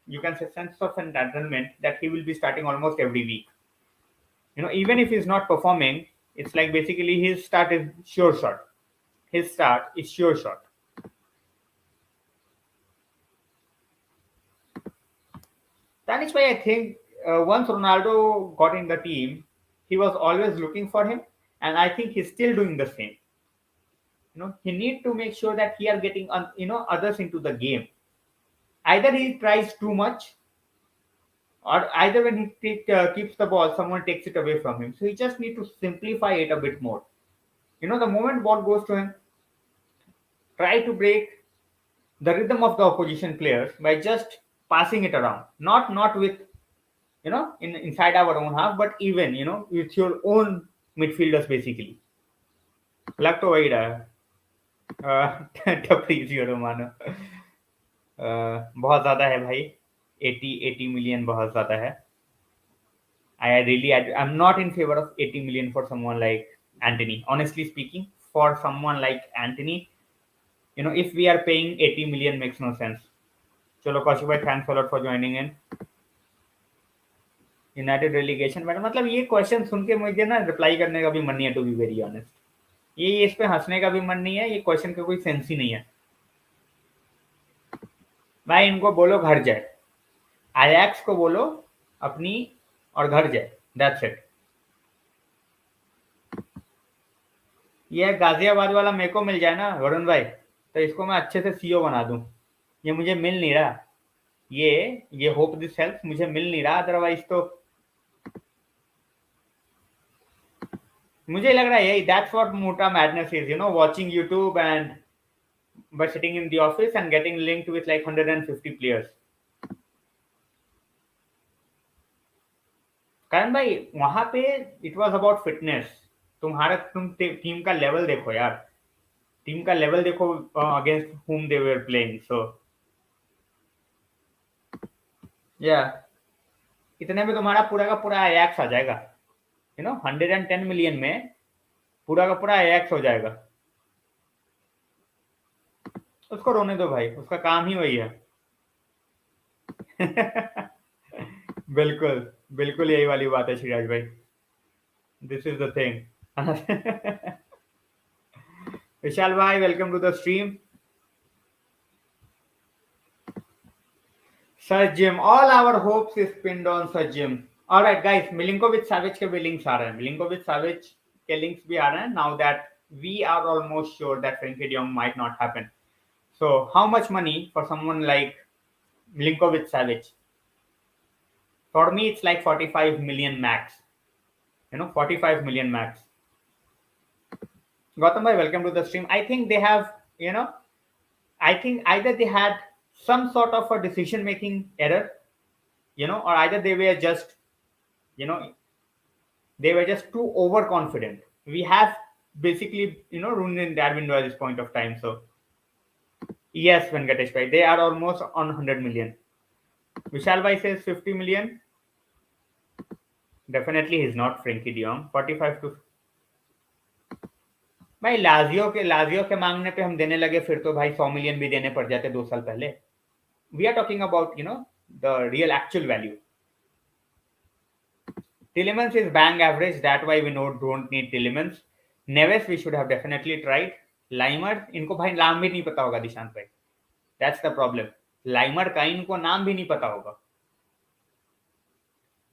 you can say sense of entitlement that he will be starting almost every week. Even if he's not performing, it's like basically his start is sure shot. His start is sure shot. That is why I think once Ronaldo got in the team, he was always looking for him, and I think he's still doing the same. He need to make sure that he are getting others into the game. Either he tries too much, or either when keeps the ball, someone takes it away from him. So he just need to simplify it a bit more. The moment ball goes to him, try to break the rhythm of the opposition players by just passing it around. Not with inside our own half, but even with your own midfielders basically. लग तो वही रहा है टपरी zero मानो बहुत ज्यादा है भाई 80 मिलियन बहुत ज्यादा है I'm not in favor of 80 million for someone like Anthony. Honestly speaking, for someone like Anthony, if we are paying 80 million makes no sense. चलो कौशिक भाई, thanks a lot for joining in. United relegation matter, मतलब ये question सुन के मुझे ना reply करने का भी मन नहीं है, टू बी वेरी ऑनेस्ट. ये इस पे हंसने का भी मन नहीं है, ये क्वेश्चन का कोई सेंस ही नहीं है भाई. इनको बोलो घर जाए, आयाक्स को बोलो अपनी और घर जाए, दैट्स इट. ये गाजियाबाद वाला मेरे को मिल जाए ना वरुण भाई, तो इसको मैं अच्छे से सीईओ बना दूं. ये मुझे मिल नहीं रहा, ये होप दिस हेल्प्स मुझे मिल नहीं रहा, अदरवाइज तो मुझे लग रहा है यही, दैट्स व्हाट मोटा madness is, watching YouTube and by sitting in the office and getting linked with like 150 players. कारण भाई वहां पे इट वाज अबाउट फिटनेस. तुम टीम का लेवल देखो यार, टीम का लेवल देखो against whom they were playing. So इतने में तुम्हारा पूरा का पूरा अयाक्स आ जाएगा. 110 मिलियन में पूरा का पूरा अयाक्स हो जाएगा. उसको रोने दो भाई, उसका काम ही वही है. बिल्कुल बिल्कुल यही वाली बात है शिराज भाई, this is the thing. Vishal भाई, welcome to the stream. Sir Jim, all our hopes is pinned on sir Jim. Alright guys, Milinkovic Savic के भी लिंक्स आ रहे हैं, मिलिंकोविच साविच के लिंक्स भी आ रहे हैं. Now that we are almost sure that Frenkie de Jong might not happen. So how much money for someone like Milinkovic Savić? For me, it's like 45 million max. 45 million max. Gautam bhai, welcome to the stream. I think they have, I think either they had some sort of a decision-making error, or either they were just, they were just too overconfident. We have basically, ruined their window at this point of time. So yes, Venkatesh bhai, they are almost on 100 million. Vishal bhai says 50 million. Definitely he's not frenkiedejong. 45 to भाई Lazio के मांगने पे हम देने लगे, फिर तो भाई 100 मिलियन भी देने पड़ जाते 2 साल पहले. We are talking about the real actual value. Tielemans is bang average, that why we don't need Tielemans. Neves we should have definitely tried. Limer, इनको भाई नाम भी नहीं पता होगा दिशांत भाई, that's the problem. लाइमर का इनको नाम भी नहीं पता होगा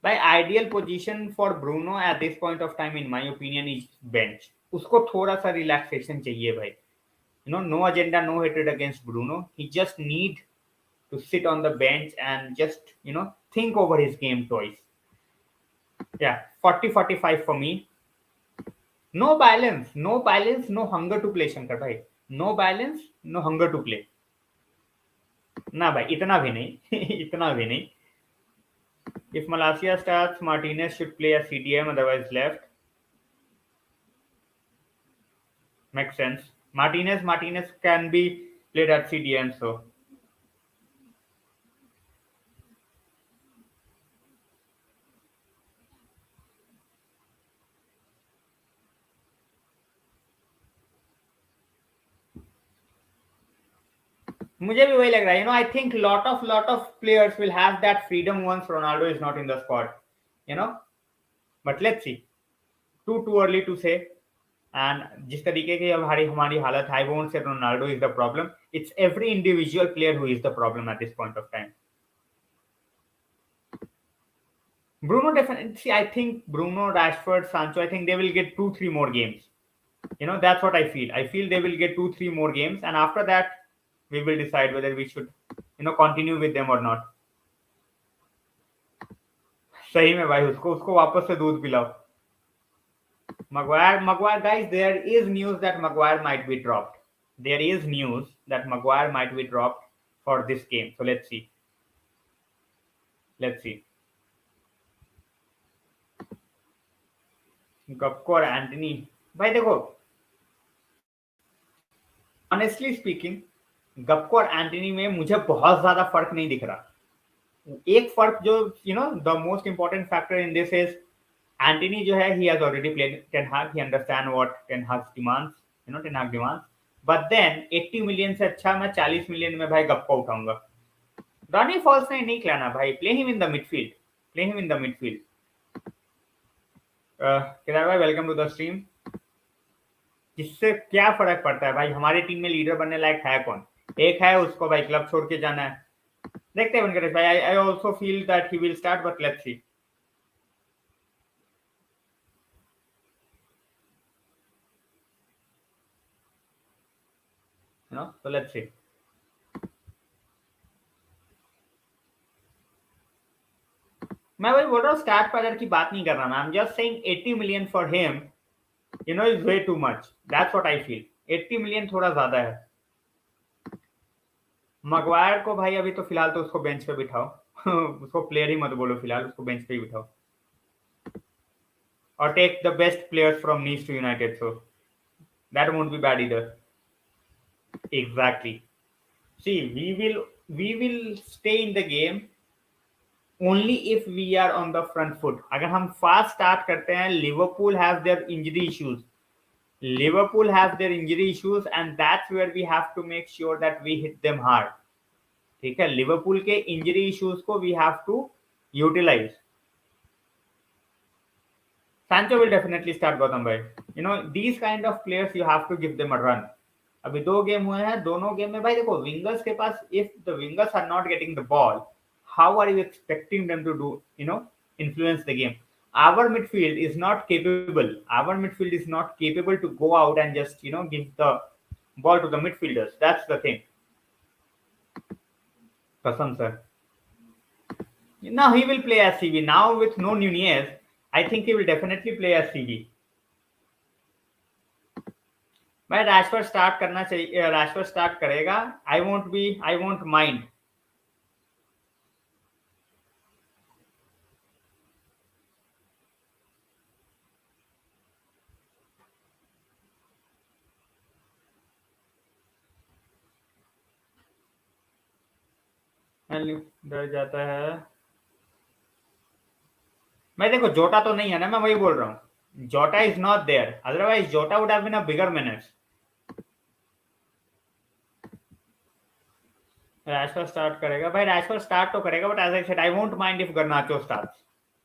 भाई. Ideal position for Bruno at this point of time in my opinion is bench. उसको थोड़ा सा रिलैक्सेशन चाहिए भाई. No agenda, no hated against Bruno. He just need to sit on the bench and just think over his game twice. 40-45 for me. No balance, no hunger to play. Shankar भाई, no balance, no hunger to play. ना भाई, इतना भी नहीं. इतना भी नहीं. If Malacia starts, Martinez should play as CDM, otherwise left. Makes sense. Martinez can be played at CDM, so मुझे भी वही लग रहा है. I think lot of players will have that freedom once Ronaldo is not in the squad. But let's see. Too early to say. And जिस तरीके की हमारी हालत, I won't say Ronaldo is the problem. It's every individual player who is the problem at this point of time. Bruno definitely. See, I think Bruno, Rashford, Sancho, I think they will get 2-3 more games. That's what I feel. I feel they will get 2-3 more games, and after that, we will decide whether we should, continue with them or not. सही में भाई, उसको उसको वापस से दूध पिलाओ. Maguire, guys, there is news that Maguire might be dropped. There is news that Maguire might be dropped for this game. So let's see. Let's see. गप्को और एंटनी, भाई देखो, ऑनेस्टली स्पीकिंग, गप्को और एंटनी में मुझे बहुत ज्यादा फर्क नहीं दिख रहा. एक फर्क जो the most important factor in this is Antony जो है, he has already played ten हाग, ही अंडरस्टैंड व्हाट टेन हाग डिमांड्स, टेन हाग डिमांड्स. बट देन 80 मिलियन से अच्छा मैं 40 मिलियन में भाई गप्को उठाऊंगा. डॉनी फॉल्स ने नहीं खिलाना भाई, play him in the midfield, play him in the midfield. Kedar भाई, वेलकम टू द स्ट्रीम. जिससे क्या फर्क पड़ता है भाई, हमारी टीम में लीडर बनने लायक है कौन? एक है, उसको भाई क्लब छोड़ के जाना है. देखते हैं वेंकटेश भाई. I also feel that he will start, but let's see. So let's see. मैं वही बोल रहा हूँ, स्टार्ट पैडर की बात नहीं कर रहा. आई am just saying 80 million for him is way too much. That's what I feel. 80 million थोड़ा ज्यादा है. मगवायर को भाई अभी तो फिलहाल तो उसको बेंच पे बिठाओ. उसको प्लेयर ही मत बोलो फिलहाल, उसको बेंच पे ही बिठाओ. और take the best players from Nice to United, so that won't be bad either. Exactly. See, we will stay in the game only if we are on the front foot. अगर हम fast start करते हैं, Liverpool have their injury issues. Liverpool have their injury issues and that's where we have to make sure that we hit them hard. ठीक है, Liverpool के injury issues को we have to utilize. Sancho will definitely start, Gautam bhai. These kind of players you have to give them a run. अभी 2 game हुए हैं, दोनों game में भाई देखो, विंगर्स के पास, if the wingers are not getting the ball, how are you expecting them to do influence the game? Our midfield is not capable. Our midfield is not capable to go out and just give the ball to the midfielders. That's the thing. Kasam sir. Now he will play as CV. Now with no Nunez, I think he will definitely play as CV. भाई Rashford start करना चाहिए, Rashford start करेगा. आई won't mind. डर जाता है. मैं देखो, जोटा तो नहीं है ना, मैं वही बोल रहा हूँ. Jota is not there, otherwise Jota would have been a bigger minutes. Rashford start करेगा भाई, रैशफोर्ड स्टार्ट तो करेगा, but as I said, I won't mind if Garnacho starts.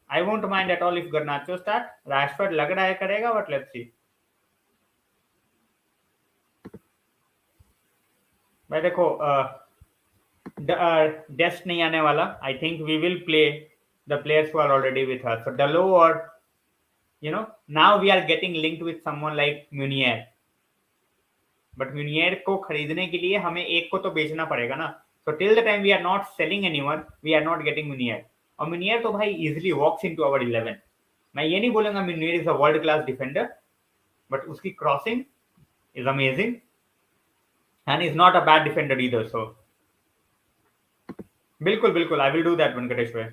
I won't mind at all if Garnacho start. Rashford लग रहा है करेगा, but let's see. भाई देखो, डेस्ट नहीं आने वाला. I think we will play the players who are already with us. So Dalot, और now we are getting linked with someone like Meunier. But Meunier को खरीदने के लिए हमें एक को तो बेचना पड़ेगा ना. So till the time we are not selling anyone, we are not getting Meunier. और म्यूनियर तो भाई इजीली वॉक्स इनटू आवर 11. मैं ये नहीं बोलूंगा Meunier is a world class defender, but उसकी crossing is amazing and is not a bad defender either. So बिल्कुल बिल्कुल, I will do that Venkatesh भाई.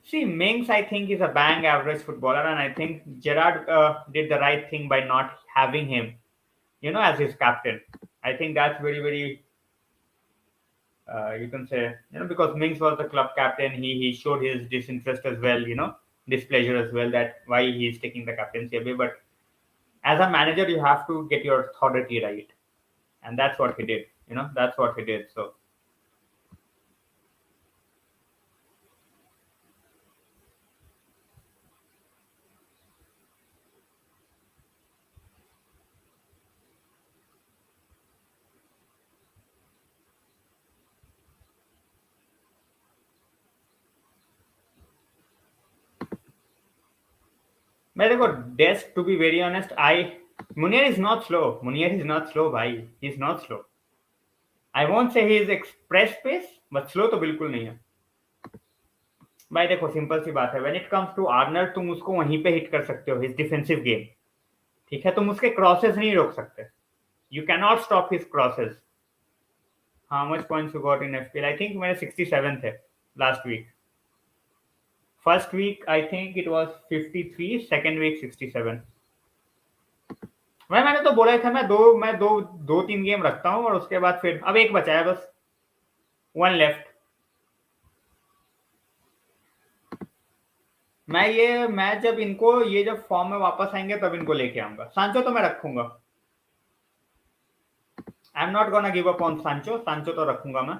See, Mings, I think, is a bang average footballer, and I think Gerrard did the right thing by not having him, as his captain. I think that's very, very, you can say, because Mings was the club captain, he showed his disinterest as well, displeasure as well, that why he's taking the captaincy away. But as a manager, you have to get your authority right, and that's what he did. That's what he did. So. मैं देखो, Dest, to be very honest, Meunier is not slow. Meunier is not slow भाई, he is not slow. I won't say he is express pace, but slow तो बिल्कुल नहीं है भाई। देखो simple सी बात है, व्हेन इट कम्स टू आर्नर तुम उसको वहीं पे हिट कर सकते हो, हिज डिफेंसिव गेम। ठीक है, तुम उसके क्रॉसेस नहीं रोक सकते, you can not stop his crosses. How much points you got in FPL? I think मेरे 67 थे last week. First week I think it was 53, second week 67। भाई मैंने तो बोला था मैं दो तीन गेम रखता हूँ और उसके बाद फिर अब एक बचा है बस, वन लेफ्ट। मैं जब इनको ये जब फॉर्म में वापस आएंगे तब इनको लेके आऊंगा। सांचो तो मैं रखूंगा, I am not gonna give up on Sancho. Sancho तो रखूंगा मैं।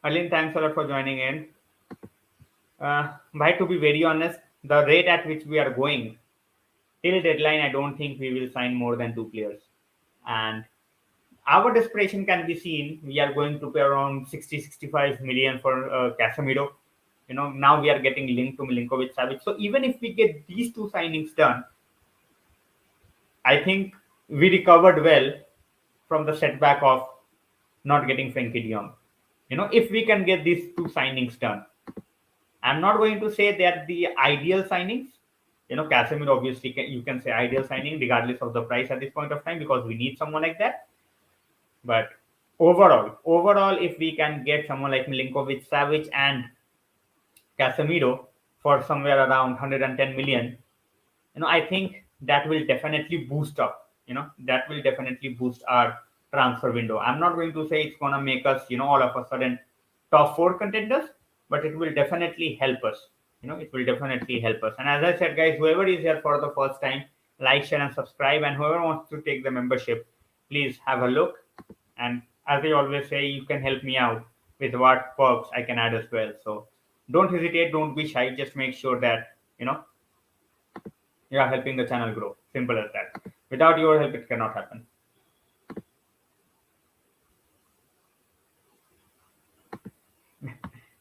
अलिन thanks a lot for joining in. भाई to be very honest, the rate at which we are going till deadline, I don't think we will sign more than 2 players. And our desperation can be seen. We are going to pay around 60-65 million for Casemiro. You know, now we are getting linked to Milinkovic Savić. So even if we get these two signings done, I think we recovered well from the setback of not getting frenkiedejong. You know, if we can get these two signings done, I'm not going to say they're the ideal signings. You know, Casemiro obviously you can say ideal signing regardless of the price at this point of time because we need someone like that. But overall, if we can get someone like Milinkovic, Savić, and Casemiro for somewhere around 110 million, you know, I think that will definitely boost up. You know, that will definitely boost our transfer window. I'm not going to say it's gonna make us, you know, all of a sudden top four contenders, but it will definitely help us. You know, it will definitely help us. And as I said, guys, whoever is here for the first time, like, share, and subscribe. And whoever wants to take the membership, please have a look. And as I always say, you can help me out with what perks I can add as well. So don't hesitate, don't be shy. Just make sure that you know you are helping the channel grow. Simple as that. Without your help, it cannot happen.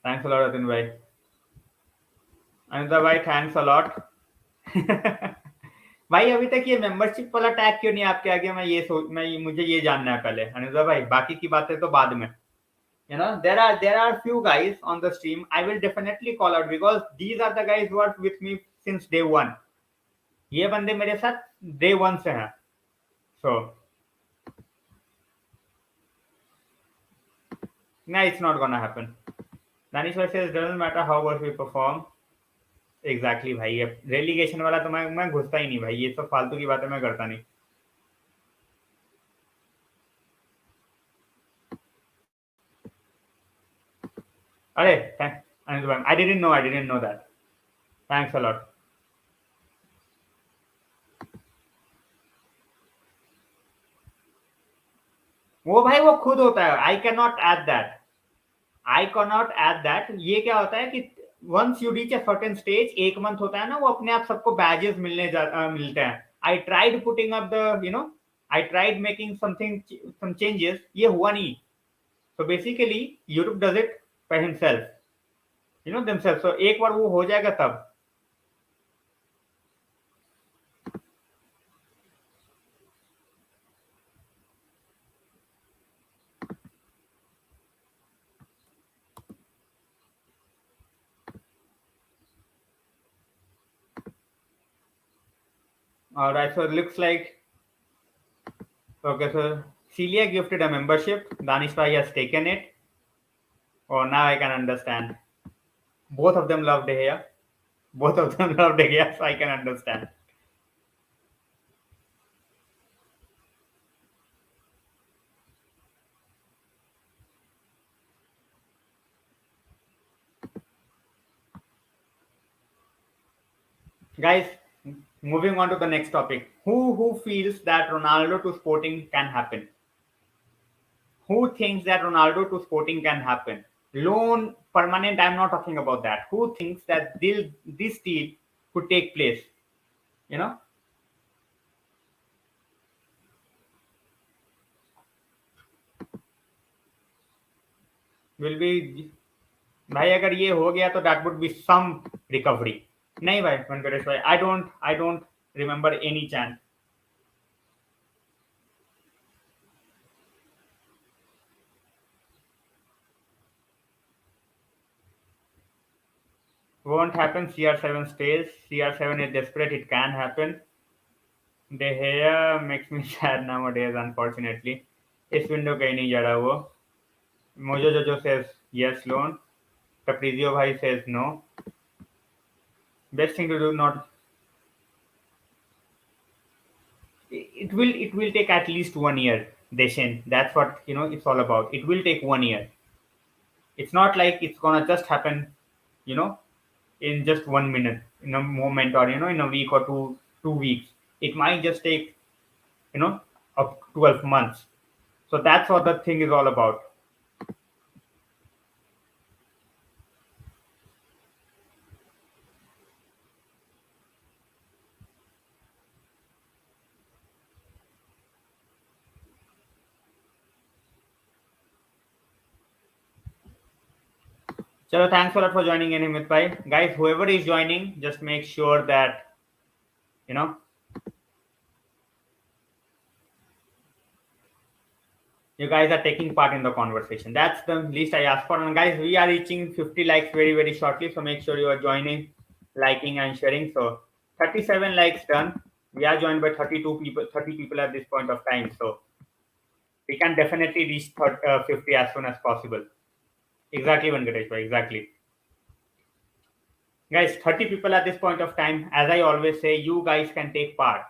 Thanks a lot, Atin bhai. Anita bhai, thanks a lot. भाई अभी तक ये membership वाला tag क्यों नहीं आपके आगे? मुझे ये जानना है पहले। अनुजा भाई बाकी की बातें तो बाद में। You know, there are few guys on the stream I will definitely call out because these are the guys who are with me since day one. ये बंदे मेरे साथ day one से हैं. So no, it's not gonna happen. Danish says doesn't matter how well we perform. Exactly भाई, ये relegation वाला तो मैं घुसता ही नहीं भाई, ये सब फालतू की बातें मैं करता नहीं. अरे I didn't know that. Thanks a lot. वो भाई वो खुद होता है. I cannot add that. ये क्या होता है कि once you reach a certain stage, एक month होता है ना, वो अपने आप सबको badges मिलते हैं. I tried putting up I tried making some changes. ये हुआ नहीं. So basically YouTube does it by himself, themselves. So एक बार वो हो जाएगा तब. All right, so it looks like okay. So Celia gifted a membership. Danish Bhai has taken it. Oh, now I can understand. Both of them loved Dehya. So I can understand. Guys, moving on to the next topic. Who feels that Ronaldo to Sporting can happen? Who thinks that Ronaldo to Sporting can happen? Loan, permanent, I'm not talking about that. Who thinks that this deal could take place? You know? Will be भाई अगर ये हो गया तो that would be some recovery. नहीं भाई वेंकटेश भाई, I don't remember any chance. Won't happen. CR7 stays. CR7 is desperate. It can happen. De Gea makes me sad nowadays, unfortunately. इस विंडो कहीं नहीं जा रहा वो. Mojo Jojo says yes loan. Caprizio Bhai says no. Best thing to do not. It will take at least 1 year, Deshen. That's what it's all about. It will take 1 year. It's not like it's gonna just happen, you know, in just 1 minute, in a moment, or in a week or 2 weeks. It might just take up 12 months. So that's what the thing is all about. Chalo, thanks a lot for joining in, Himit Bhai. Guys, whoever is joining, just make sure that you know you guys are taking part in the conversation. That's the least I ask for. And guys, we are reaching 50 likes very, very shortly. So make sure you are joining, liking, and sharing. So 37 likes done. We are joined by 32 people, 30 people at this point of time. So we can definitely reach 50 as soon as possible. Exactly, Venkatesh bhai, exactly. Guys, 30 people at this point of time. As I always say, you guys can take part.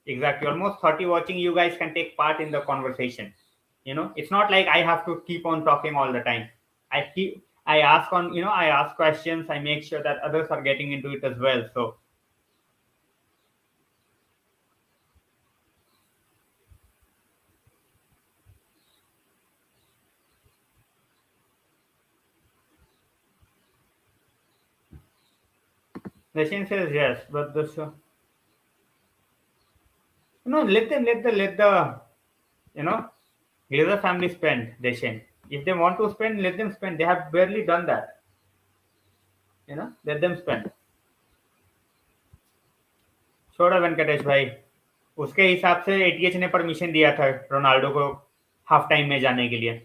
Exactly. Almost 30 watching, you guys can take part in the conversation. It's not like I have to keep on talking all the time. I ask questions. I make sure that others are getting into it as well. So Nashin says yes, but let the Glazer family spend, Deshin. If they want to spend, let them spend. They have barely done that. Let them spend. छोड़ा वेंकटेश भाई. उसके हिसाब से ATH ने permission दिया था Ronaldo को half time में जाने के लिए.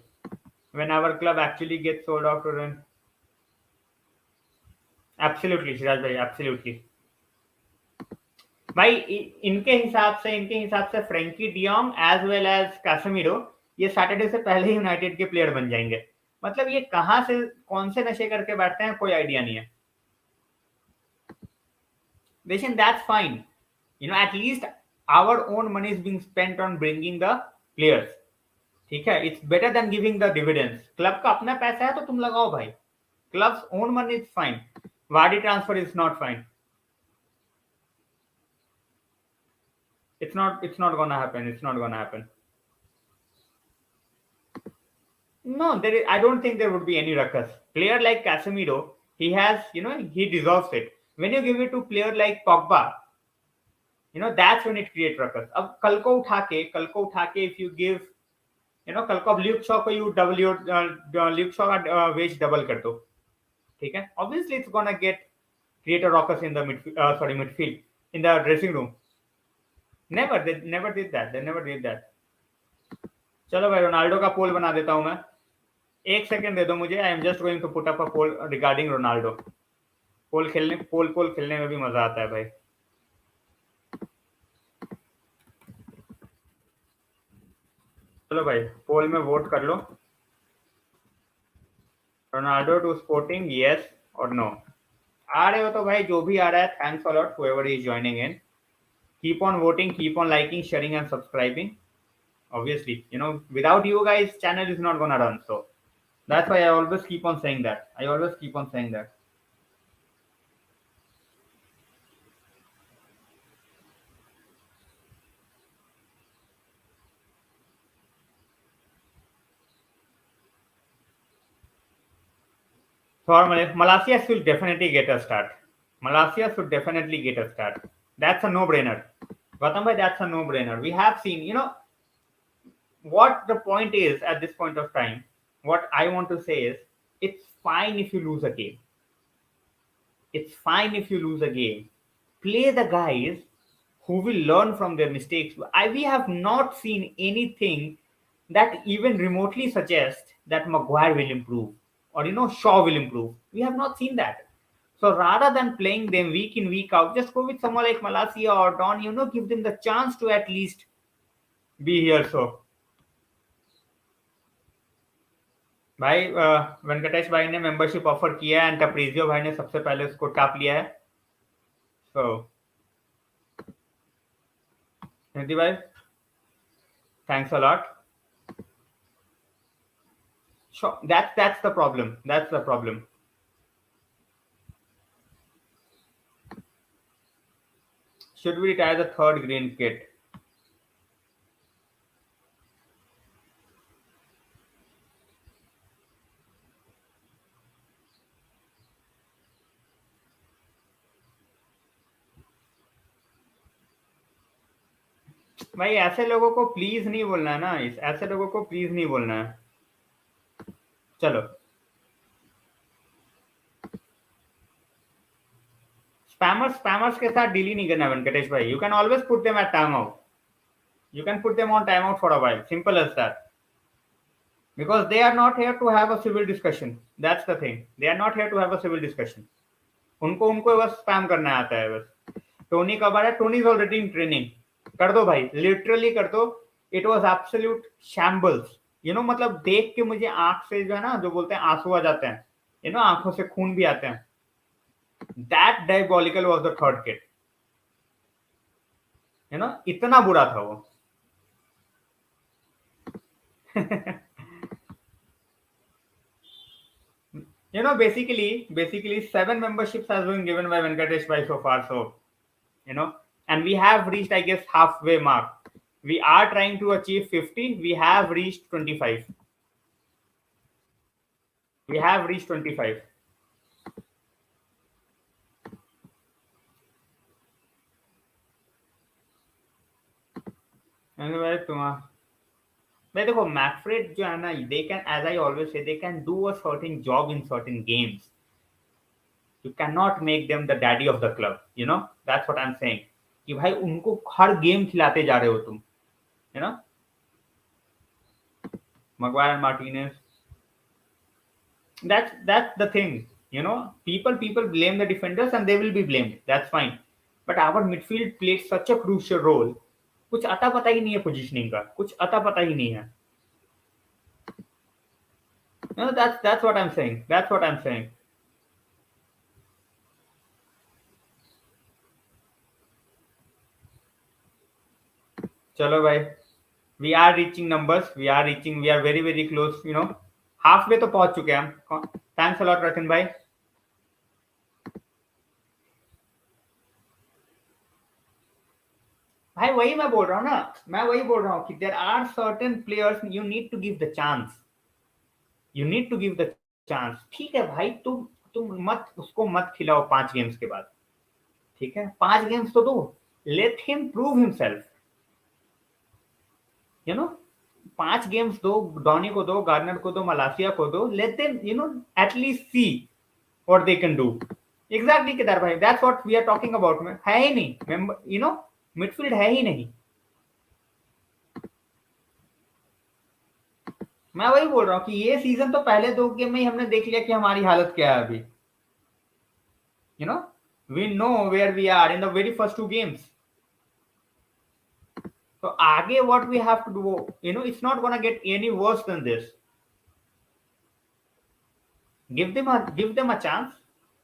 When our club actually gets sold off to run. Absolutely, Siraj भाई, absolutely. भाई इनके हिसाब से Frenkie de Jong as well as Casemiro ये सैटरडे से पहले ही यूनाइटेड के प्लेयर बन जाएंगे. मतलब ये कहां से कौन से नशे करके बैठते हैं, कोई आइडिया नहीं है. Listen, that's fine. At least our own money is being spent on bringing the players. ठीक है, it's better than giving the dividends. Club का अपना पैसा है तो तुम लगाओ भाई. Club's own money is fine. Vardy transfer is not fine. It's not gonna happen. It's not gonna happen. No, I don't think there would be any ruckus. Player like Casemiro, he has, he deserves it. When you give it to player like Pogba, that's when it creates ruckus. अब कल को उठा के if you give, कल को अब Luke Shaw को you double your Luke Shaw का वेज डबल कर दो. ठीक है, obviously it's gonna create a ruckus in the midfield, in the dressing room. They never did that. चलो भाई, रोनाल्डो का पोल बना देता हूं मैं. एक सेकंड दे दो मुझे. I am just going to put up a poll regarding Ronaldo. Poll खेलने में भी मजा आता है भाई. चलो भाई, पोल में वोट कर लो. रोनाल्डो टू स्पोर्टिंग, यस और नो. आ रहे हो तो भाई, जो भी आ रहा है, thanks a lot whoever is joining in. Keep on voting, keep on liking, sharing and subscribing. Obviously, without you guys, channel is not gonna run. So that's why I always keep on saying that. For Malacia should definitely get a start. That's a no-brainer. Gautam bhai, that's a no-brainer. We have seen, what the point is at this point of time. What I want to say is, it's fine if you lose a game. Play the guys who will learn from their mistakes. We have not seen anything that even remotely suggests that Maguire will improve or Shaw will improve. We have not seen that. So rather than playing them week in week out, just go with someone like Malacia or Don. Give them the chance to at least be here. So भाई वेंकटेश भाई ने membership offer किया है and टप्रीजियो भाई ने सबसे पहले उसको टाप लिया है. So Nidhi भाई, thanks a lot. Sure, that's the problem. That's the problem. Should we retire the third green kit? भाई ऐसे लोगों को प्लीज नहीं बोलना है ना, ऐसे लोगों को प्लीज नहीं बोलना है. चलो स्पैमर्स के साथ डील ही नहीं करना वेंकटेश भाई. You can always put them at time out. You can put them on timeout for a while. Simple as that. Because they are not here to have a civil discussion. That's the thing. They are not here to have a civil discussion. उनको बस spam करना आता है बस. Tony कब आ रहा है? Tony is already in training. कर दो भाई, लिटरली कर दो. It was absolute shambles. मतलब देख के मुझे आंख से जो है ना, जो बोलते हैं आंसू आ जाते हैं, आंखों से खून भी आते हैं. That diabolical was the third kit. इतना बुरा था वो. basically 7 memberships has been given by Venkatesh Bhai so far. So, and we have reached, I guess, halfway mark. We are trying to achieve 50. We have reached 25. We have reached 25. Anyway, भाई देखो मैकफ्रेड जो है ना, they can, as I always say, they can do a certain job in certain games. You cannot make them the daddy of the club. That's what I'm saying. कि भाई उनको हर game खिलाते जा रहे हो तुम. Maguire and Martinez. That's the thing. People blame the defenders and they will be blamed. That's fine. But our midfield played such a crucial role. कुछ अता पता ही नहीं है पोजीशनिंग का. कुछ अता पता ही नहीं है. That's what I'm saying. That's what I'm saying. चलो भाई, we are reaching numbers. We are very very close. Halfway तो पहुंच चुके हैं हम. Thanks a lot रतन भाई. भाई वही मैं बोल रहा हूँ ना, मैं वही बोल रहा हूँ कि there are certain players you need to give the chance. You need to give the chance. ठीक है भाई, तुम उसको मत खिलाओ 5 गेम्स के बाद. ठीक है, 5 गेम्स तो दो. Let him prove himself. 5 games दो. डॉनी को दो, गार्नर को दो, मलासिया को दो. Let them at least see what they can do. Exactly Kedar भाई, that's what we are talking about. है ही नहीं मिडफील्ड है ही नहीं. मैं वही बोल रहा हूँ कि ये सीजन तो पहले 2 गेम में ही हमने देख लिया कि हमारी हालत क्या है अभी. we know where we are in the very first 2 games. तो आगे what we have to do, it's not gonna get any worse than this. Give them a chance.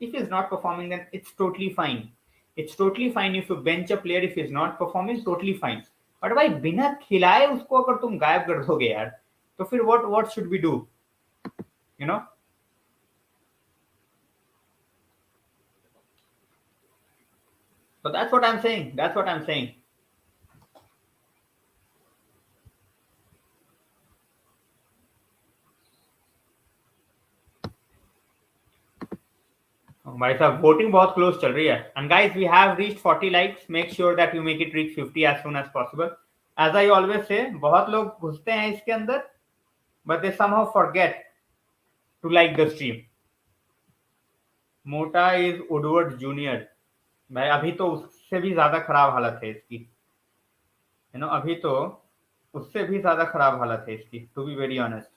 If he's not performing, then it's totally fine. It's totally fine if you bench a player if he's not performing. Totally fine. But भाई बिना खिलाए उसको अगर तुम गायब कर दोगे यार, तो फिर what should we do? So that's what I'm saying. भाई साहब वोटिंग बहुत क्लोज चल रही है. And guys we have reached 40 likes. Make sure that you make it reach 50 as soon as possible. As I always say, बहुत लोग घुसते हैं इसके अंदर but they somehow forget to like the stream. Mota is Woodward junior. भाई अभी तो उससे भी ज्यादा खराब हालत है इसकी. अभी तो उससे भी ज्यादा खराब हालत है इसकी, to be very honest.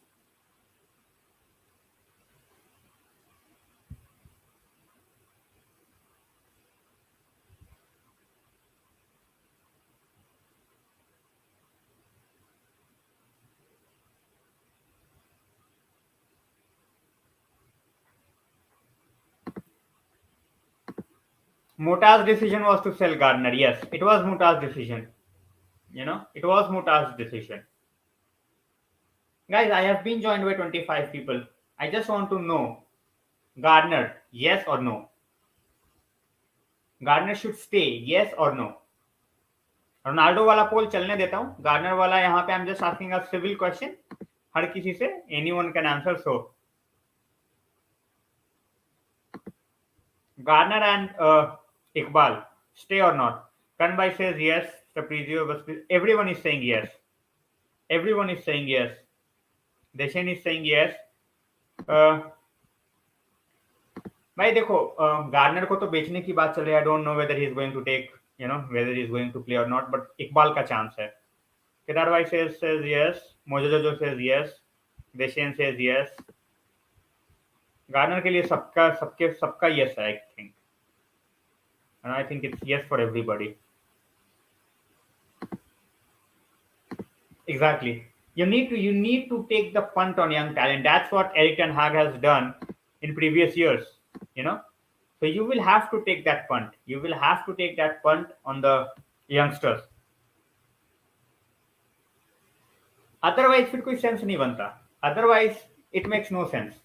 Mota's decision was to sell Gardner. Yes, it was Mota's decision. It was Mota's decision. Guys, I have been joined by 25 people. I just want to know, Gardner, yes or no? Gardner should stay, yes or no? Ronaldo वाला poll चलने देता हूं, Garner वाला यहाँ पे I am just asking a civil question, हर किसी से, anyone can answer. So Garner and Iqbal, stay or not? Kanbai says yes. Taprizio, everyone is saying yes. Everyone is saying yes. Deshen is saying yes. भाई देखो, Garner को तो बेचने की बात चल रही है. I don't know whether he is going to take, whether he is going to play or not, but Iqbal का चांस है. केदार भाई says yes. मोजोजो says yes. देशेन says yes. गार्नर के लिए सबका yes है, I think. And I think it's yes for everybody. Exactly. You need to take the punt on young talent. That's what eriktenhag has done in previous years. So you will have to take that punt. You will have to take that punt on the youngsters. Otherwise फिर कोई sense नहीं बनता. Otherwise it makes no sense.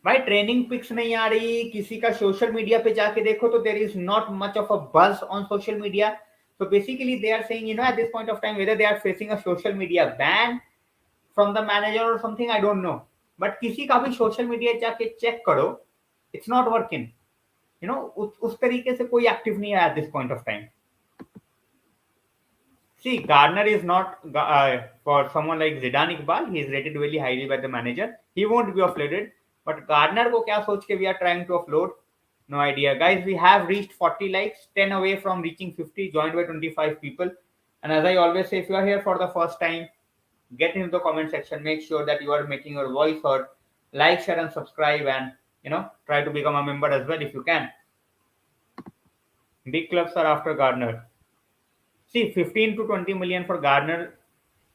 भाई training pics नहीं आ रही, किसी का social media पे जाके देखो तो there is not much of a buzz on social media. So basically they are saying, at this point of time, whether they are facing a social media ban from the manager or something, I don't know. But किसी का भी social media जाके check करो, it's not working. उस तरीके से कोई active नहीं है at this point of time. See, Gardner is not for someone like Zidane Iqbal. He is rated really highly by the manager. He won't be offloaded. But Gardner को क्या सोच के we are trying to offload? No idea. Guys, we have reached 40 likes, 10 away from reaching 50, joined by 25 people. And as I always say, if you are here for the first time, get into the comment section. Make sure that you are making your voice heard. Like, share, and subscribe, and try to become a member as well if you can. Big clubs are after Gardner. See, 15 to 20 million for Gardner.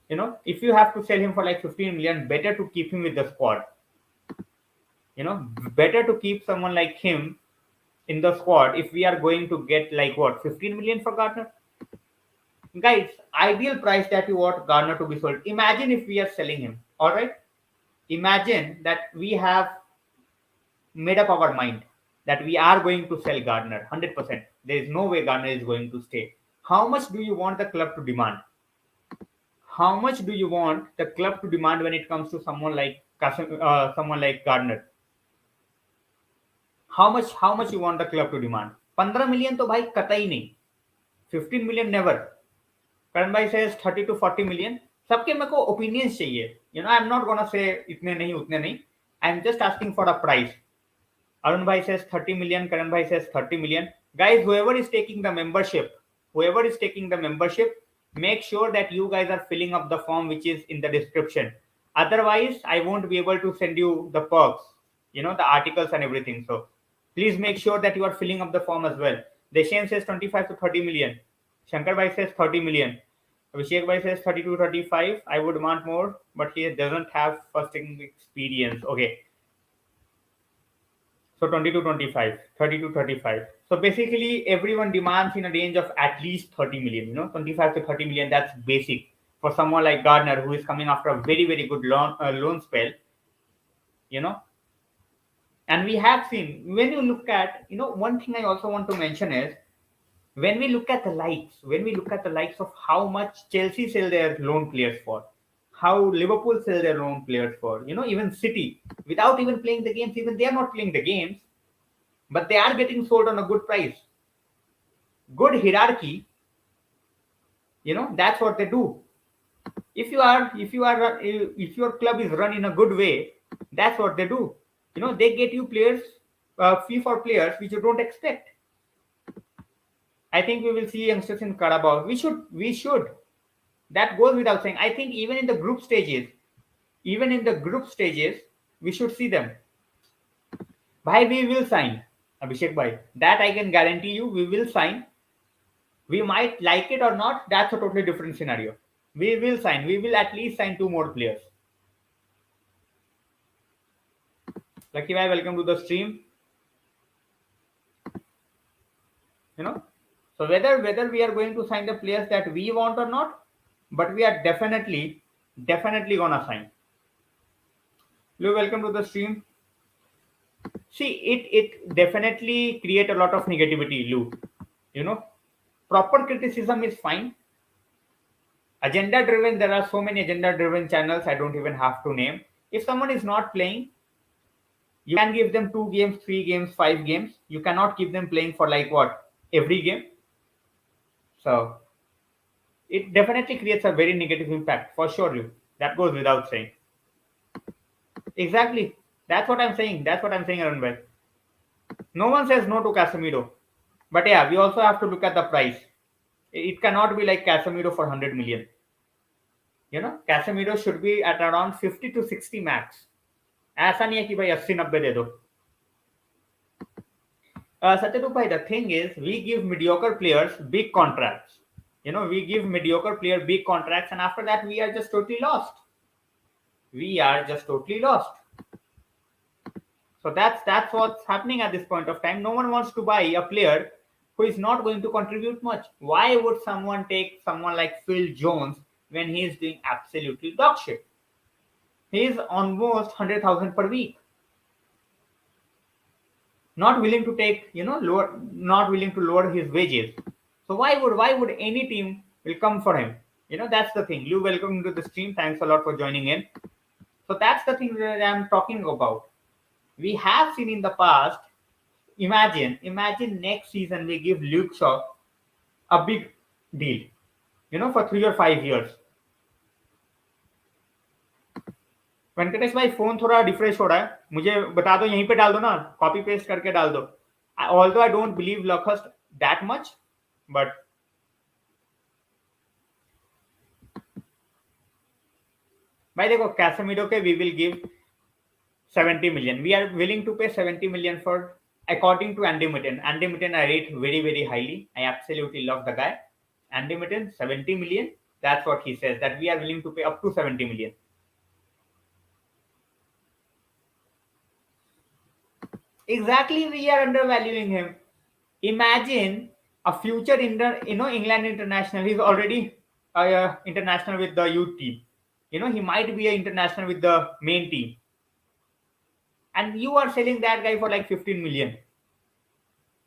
If you have to sell him for like 15 million, better to keep him with the squad. Better to keep someone like him in the squad if we are going to get like what, 15 million for Gardner. Guys, ideal price that you want Gardner to be sold. Imagine if we are selling him. All right, imagine that we have made up our mind that we are going to sell Gardner 100%. There is no way Gardner is going to stay. How much do you want the club to demand? How much do you want the club to demand when it comes to someone like Gardner? How much you want the club to demand? 15 million तो भाई कतई नहीं. 15 million never. Karan bhai says 30 to 40 million. सबके मेरे को opinions चाहिए. I'm not gonna say इतने नहीं उतने नहीं. I'm just asking for a price. Arun bhai says 30 million. Karan bhai says 30 million. Guys, whoever is taking the membership, make sure that you guys are filling up the form which is in the description. Otherwise, I won't be able to send you the perks, the articles and everything. So please make sure that you are filling up the form as well. Deshen says 25 to 30 million. Shankar bhai says 30 million. Abhishek bhai says 30 to 35. I would want more, but he doesn't have first experience. Okay. So 20 to 25, 30 to 35. So basically everyone demands in a range of at least 30 million, 25 to 30 million. That's basic for someone like Gardner, who is coming after a very, very good loan spell, And we have seen, when you look at, one thing I also want to mention is, when we look at the likes of how much Chelsea sell their loan players for, how Liverpool sell their loan players for, even City, without even playing the games, even they are not playing the games, but they are getting sold on a good price. Good hierarchy, that's what they do. If your club is run in a good way, that's what they do. They get you players, fee for players which you don't expect. I think we will see youngsters in Carabao. We should. That goes without saying. I think even in the group stages, we should see them. Bhai, we will sign. Abhishek bhai, that I can guarantee you, we will sign. We might like it or not. That's a totally different scenario. We will sign. We will at least sign 2 more players. Lucky bhai, welcome to the stream. you know. So whether we are going to sign the players that we want or not, but we are definitely gonna sign. Lou, welcome to the stream. See, it definitely create a lot of negativity, Lou. You know, proper criticism is fine. Agenda driven, there are so many agenda driven channels I don't even have to name. If someone is not playing, you can give them 2 games, 3 games, 5 games. You cannot keep them playing for like what, every game. So it definitely creates a very negative impact for sure, Lou. That goes without saying. Exactly. That's what I'm saying. That's what I'm saying, Arun. No one says no to Casemiro. But yeah, we also have to look at the price. It cannot be like Casemiro for 100 million. Casemiro should be at around 50 to 60 max. ऐसा नहीं है कि भाई 80-90 दे दो. Satyadeep bhai, the thing is, we give mediocre players big contracts. We give mediocre player big contracts, and after that, we are just totally lost. We are just totally lost. So that's what's happening at this point of time. No one wants to buy a player who is not going to contribute much. Why would someone take someone like Phil Jones when he is doing absolutely dog shit? He is almost 100,000 per week. Not willing to take, not willing to lower his wages. So why would any team will come for him? That's the thing. Lou, welcome to the stream. Thanks a lot for joining in. So that's the thing that I'm talking about. We have seen in the past. Imagine next season we give Luke Shaw a big deal, for 3 or 5 years. Venkatesh भाई phone थोड़ा refresh हो रहा है, मुझे बता दो, यहीं पे डाल दो ना, कॉपी पेस्ट करके डाल दो. Although I don't believe Luckhurst that much, but भाई देखो, Casemiro के we will give 70 million. We are willing to pay 70 million for, according to Andy Mitten. Andy Mitten I rate very, very highly. I absolutely love the guy. Andy Mitten, 70 million. That's what he says, that we are willing to pay up to 70 million. Exactly, we are undervaluing him. Imagine a future England international. He's already international with the youth team. He might be an international with the main team. And you are selling that guy for like 15 million.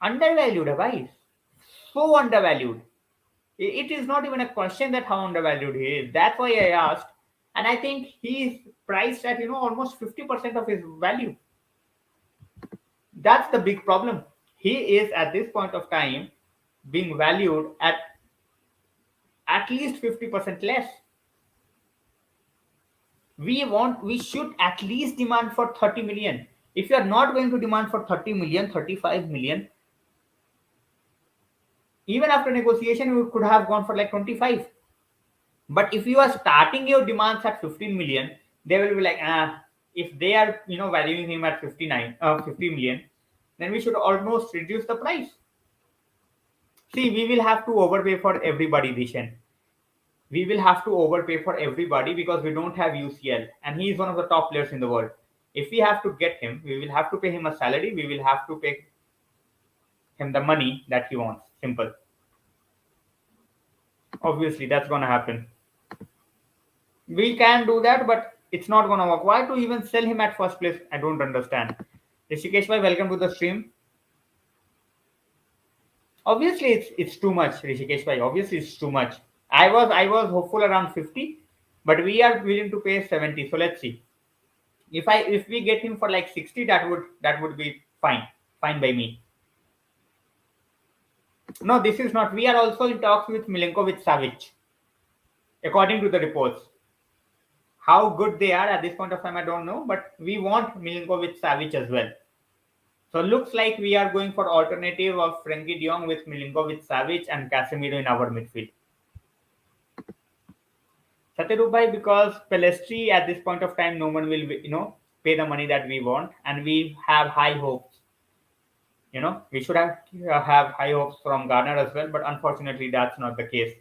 Undervalued, guys. So undervalued. It is not even a question that how undervalued he is. That's why I asked. And I think he is priced at, almost 50% of his value. That's the big problem. He is at this point of time being valued at least 50% less. We should at least demand for 30 million. If you are not going to demand for 30 million, 35 million, even after negotiation, you could have gone for like 25. But if you are starting your demands at 15 million, they will be like, if they are, valuing him at 50 million, then we should almost reduce the price. See, we will have to overpay for everybody, Dishan. We will have to overpay for everybody because we don't have UCL, and he is one of the top players in the world. If we have to get him, we will have to pay him a salary. We will have to pay him the money that he wants. Simple. Obviously, that's gonna happen. We can do that, but it's not gonna work. Why to even sell him at first place? I don't understand. Rishikesh bhai, welcome to the stream. Obviously, it's too much, Rishikesh bhai. Obviously, it's too much. I was hopeful around 50, but we are willing to pay 70. So let's see. If we get him for like 60, that would be fine by me. No, this is not. We are also in talks with Milinkovic Savić, according to the reports. How good they are at this point of time, I don't know, but we want Milinkovic Savić as well. So looks like we are going for alternative of Frenkiedejong with Milinkovic Savić and Casemiro in our midfield. Satyadeep bhai, because Pelestri at this point of time, no one will pay the money that we want, and we have high hopes. We should have high hopes from Garner as well, but unfortunately, that's not the case.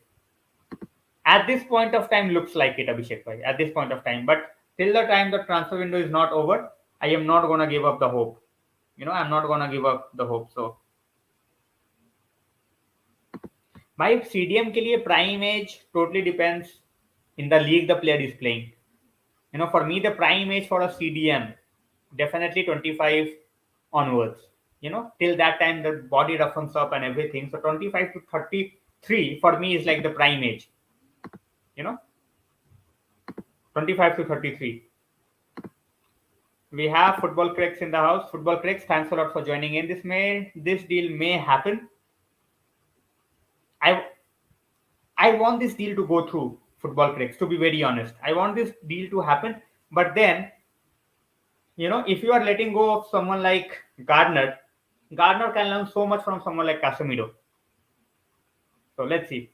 At this point of time, looks like it, Abhishek bhai. At this point of time, but till the time the transfer window is not over, I am not gonna give up the hope. I'm not gonna give up the hope. So भाई CDM के लिए prime age totally depends in the league the player is playing. For me the prime age for a CDM definitely 25 onwards. Till that time the body roughens up and everything. So 25 to 33 for me is like the prime age. You know, 25 to 33. We have football critics in the house. Football critics, thanks a lot for joining in. This deal may happen. I I want this deal to go through, football critics, to be very honest. I want this deal to happen. But then, if you are letting go of someone like Gardner can learn so much from someone like Casemiro. So let's see.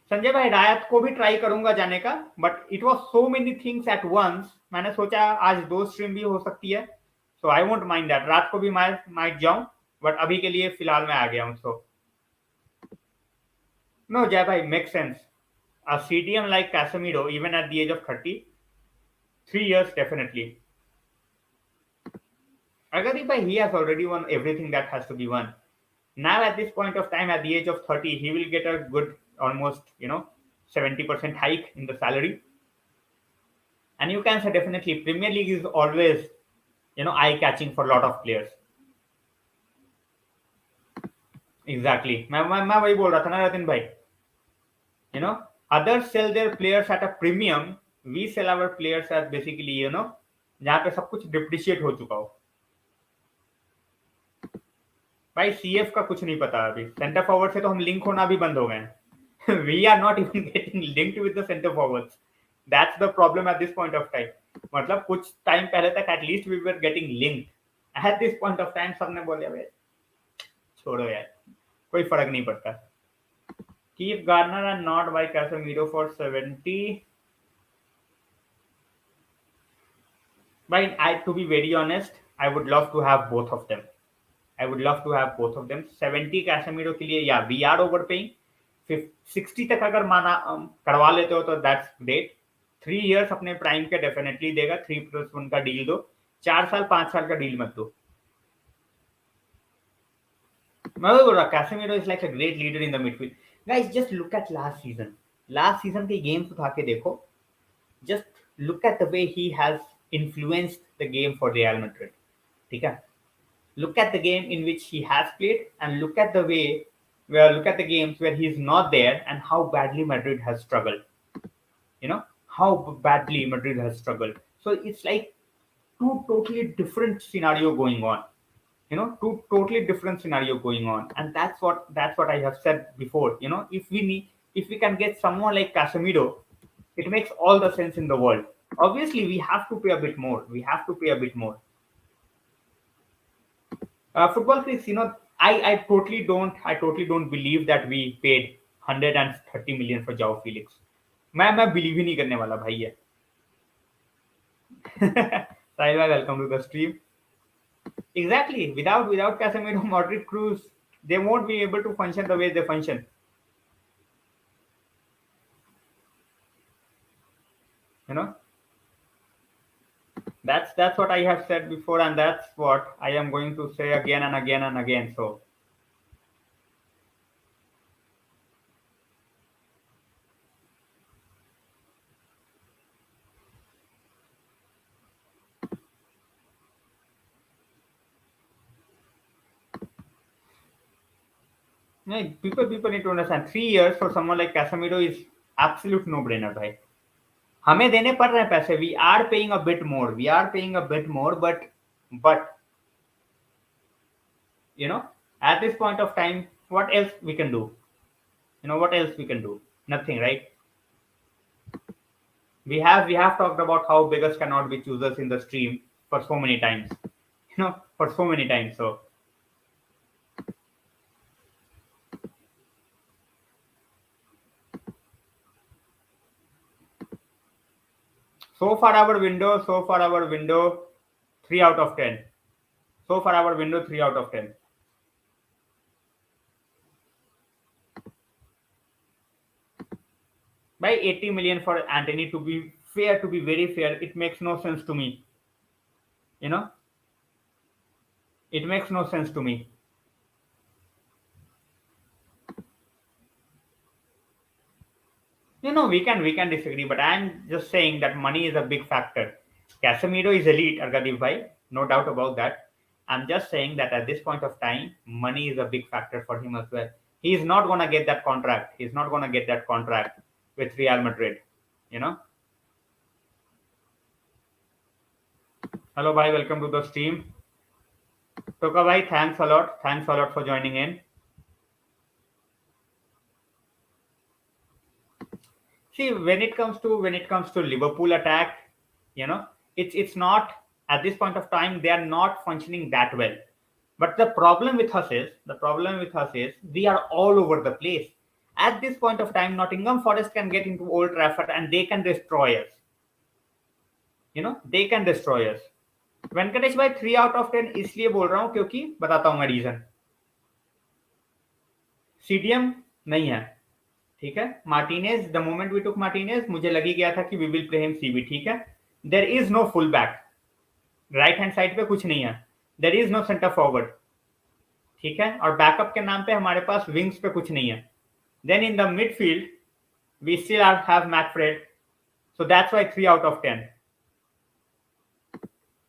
Sanjay भाई हिदायत को भी try करूंगा जाने का, but it was so many things at once. मैंने सोचा आज 2 स्ट्रीम भी हो सकती है, so I won't mind that. रात को भी माइट जाऊं, बट अभी के लिए फिलहाल मैं आ गया हूं. सो नो जय भाई, make sense. A CDM like Casemiro, even at the age of 30, 3 years definitely. Agadi bhai, he has already won everything that has to be won. Now at this point of time, at the age of 30, he will get a good, almost 70% hike in the salary. And you can say definitely Premier League is always eye catching for a lot of players. Exactly. मैं वही बोल रहा था ना रतिन भाई. Others sell their players at a premium. We sell our players at basically जहाँ पे सब कुछ डिप्रिशिएट हो चुका हो. भाई CF का कुछ नहीं पता अभी. सेंटर फॉरवर्ड से तो हम लिंक होना भी बंद हो गए हैं. We are not even getting linked with the center forwards. That's the problem at this point of time. मतलब कुछ टाइम पहले तक at least we were getting linked. At this point of time सबने बोले भाई छोड़ो यार, कोई फर्क नहीं पड़ता. Keep Gardner and not buy Casemiro for 70. But to be very honest, I would love to have both of them. 70 Casemiro के लिए, yeah, we are overpaying. 60 तक अगर माना करवा लेते हो तो that's great. 3 years अपने प्राइम के डेफिनेटली देगा. 3+1 का डील दो. 4 साल 5 साल का डील मत दो. मैं बोल रहा Casemiro is like a great leader in the midfield. Guys, just look at last season के गेम्स उठा के देखो. Just look at the way he has influenced the game for Real Madrid. ठीक है. Look at the game in which he has played and look at the games where he is not there and how badly Madrid has struggled. How badly Madrid has struggled. So it's like two totally different scenario going on. Two totally different scenario going on, and that's what I have said before. If we can get someone like Casemiro, it makes all the sense in the world. Obviously, we have to pay a bit more. Football critics, I totally don't believe that we paid 130 million for Joao Felix. मैं believe ही नहीं करने वाला भाई है. Sahil bhai, welcome to the stream. Exactly. Without Casemiro, Modric, Cruz, they won't be able to function the way they function. That's what I have said before, and that's what I am going to say again and again and again. So people need to understand 3 years for someone like Casemiro is absolute no-brainer, भाई. हमें देने पड़ रहे हैं पैसे. We are paying a bit more, but at this point of time, what else we can do? Nothing, right? We have talked about how beggars cannot be choosers in the stream for so many times. So far our window 3 out of 10. So far our window 3 out of 10. By 80 million for Anthony, to be very fair, it makes no sense to me. It makes no sense to me. we can disagree, but I'm just saying that money is a big factor. Casemiro is elite, Argadev bhai, no doubt about that. I'm just saying that at this point of time, money is a big factor for him as well. He's not gonna get that contract. He's not gonna get that contract with Real Madrid. You know. Hello, bhai. Welcome to the stream. Toka bhai, thanks a lot. Thanks a lot for joining in. See, when it comes to Liverpool attack, you know, it's not at this point of time they are not functioning that well. But the problem with us is we are all over the place. At this point of time, Nottingham Forest can get into Old Trafford and they can destroy us. They can destroy us. Venkatesh भाई 3 out of 10 इसलिए बोल रहा हूँ क्योंकि बताता हूँ मैं reason. CDM नहीं है, ठीक है. Martinez, the moment we took Martinez, मुझे लगी गया था कि we will play him CB, ठीक है. There is no full back, right hand side पे कुछ नहीं है. There is no centre forward, ठीक है. और बैकअप के नाम पे हमारे पास विंग्स पे कुछ नहीं है. Then in the midfield we still have McFred, so that's why 3 out of 10.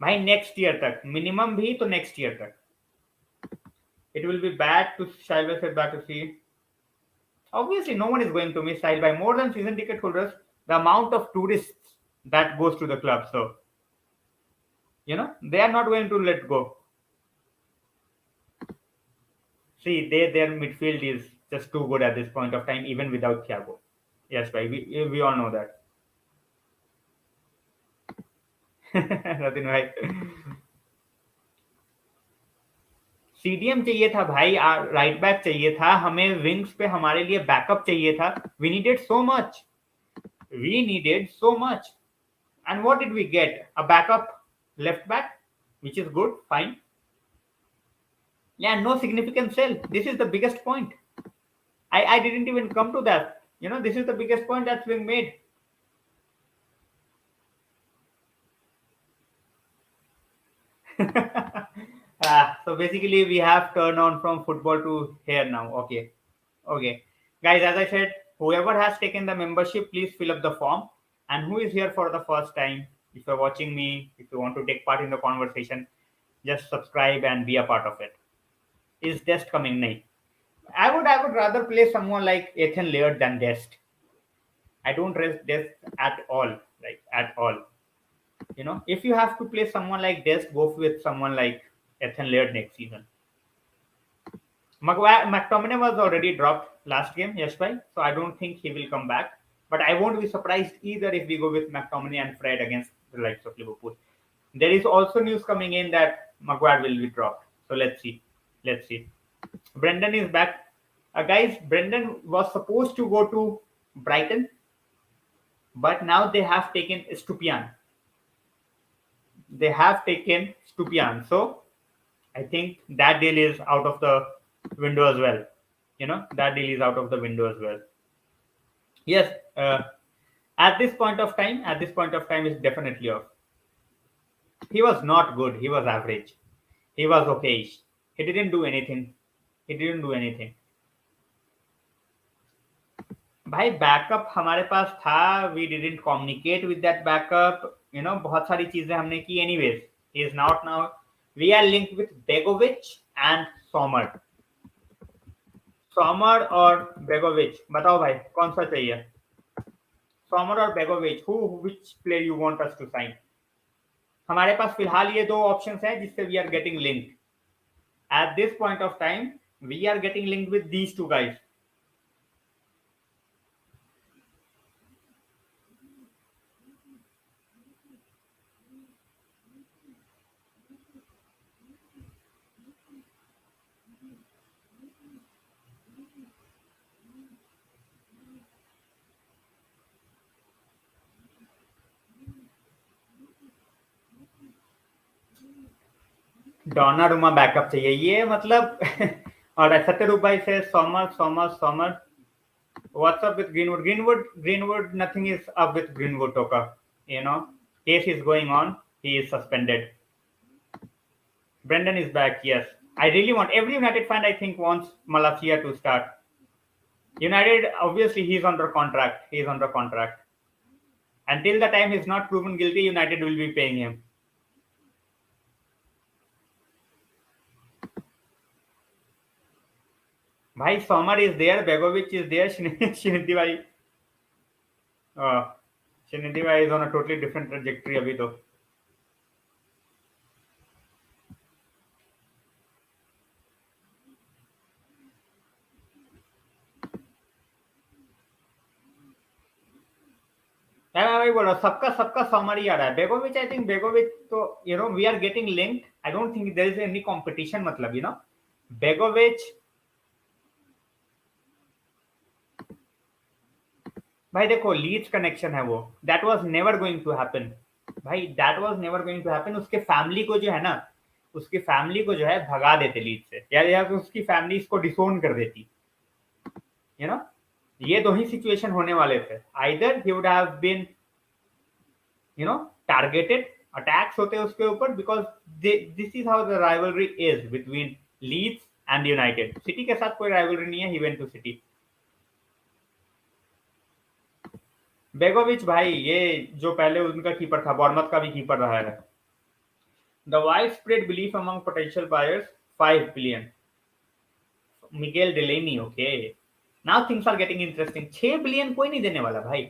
भाई नेक्स्ट ईयर तक मिनिमम भी, तो नेक्स्ट ईयर तक. It will be bad to Shilby said back to see. Obviously, no one is going to miss Shilby. More than season ticket holders, the amount of tourists that goes to the club. So, they are not going to let go. See, their midfield is just too good at this point of time, even without Thiago. Yes, right. We all know that. Nothing right. CDM चाहिए था भाई, right back चाहिए था हमें, wings पे हमारे लिए backup चाहिए था. We needed so much and what did we get? A backup left back which is good, fine. Yeah, no significant sell. This is the biggest point. I didn't even come to that. This is the biggest point that's being made. So basically we have turned on from football to here now. Okay. Guys, as I said, whoever has taken the membership, please fill up the form. And who is here for the first time, if you're watching me, if you want to take part in the conversation, just subscribe and be a part of it. Is Dest coming? Nahi. I would rather play someone like Ethan Laird than Dest. I don't rest Dest at all. Like at all. If you have to play someone like Dest, go with someone like Ethan Laird next season. McTominay was already dropped last game, yes, right? So I don't think he will come back. But I won't be surprised either if we go with McTominay and Fred against the likes of Liverpool. There is also news coming in that Maguire will be dropped. So let's see. Brendan is back. Guys, Brendan was supposed to go to Brighton, but now they have taken Stupian. So I think that deal is out of the window as well. Yes, at this point of time, is definitely off. He was not good. He was average. He was okay. He didn't do anything. भाई backup हमारे पास था. We didn't communicate with that backup. बहुत सारी चीजें हमने की. Anyways, he is not now. We are linked with Begovic and Sommer. Sommer और Begovic, बताओ भाई कौन सा चाहिए? Sommer और Begovic, which player you want us to sign? हमारे पास फिलहाल ये 2 ऑप्शंस हैं जिससे we are getting linked. At this point of time, we are getting linked with these 2 guys. Donnarumma backup चाहिए ये मतलब. और सत्यरूप भाई से Sommer. What's up with Greenwood? Nothing is up with Greenwood, Toka. Case is going on. He is suspended. Brendan is back. Yes, I really want every United fan. I think wants Malacia to start. United, obviously, he's under contract. He's under contract. Until the time he's not proven guilty, United will be paying him. Bhai, Sommer is there, Begovic is there, Shinidhi uh, is on a totally different trajectory abhi to. मैं वही बोल रहा हूँ सबका सबका summer ही आ रहा है बेगोविच आई think Begovic तो we are getting linked I don't think there is any competition मतलब बेगोविच भाई देखो लीड्स कनेक्शन है वो that was never going to happen भाई that was never going to happen उसके फैमिली को जो है ना उसकी फैमिली को जो है भगा देते लीड से या तो उसकी फैमिली इसको डिसोन कर देती यू नो ये दो ही सिचुएशन होने वाले थे either he would have been targeted attacks होते उसके ऊपर because this is how the rivalry is between Leeds and United City के साथ कोई राइवलरी नहीं है he went to City Begovic भाई ये जो पहले उनका कीपर था बॉर्मथ का भी कीपर रहा है the wide spread belief among potential buyers 5 billion Miguel Delaney okay now things are getting interesting 6 billion कोई नहीं देने वाला भाई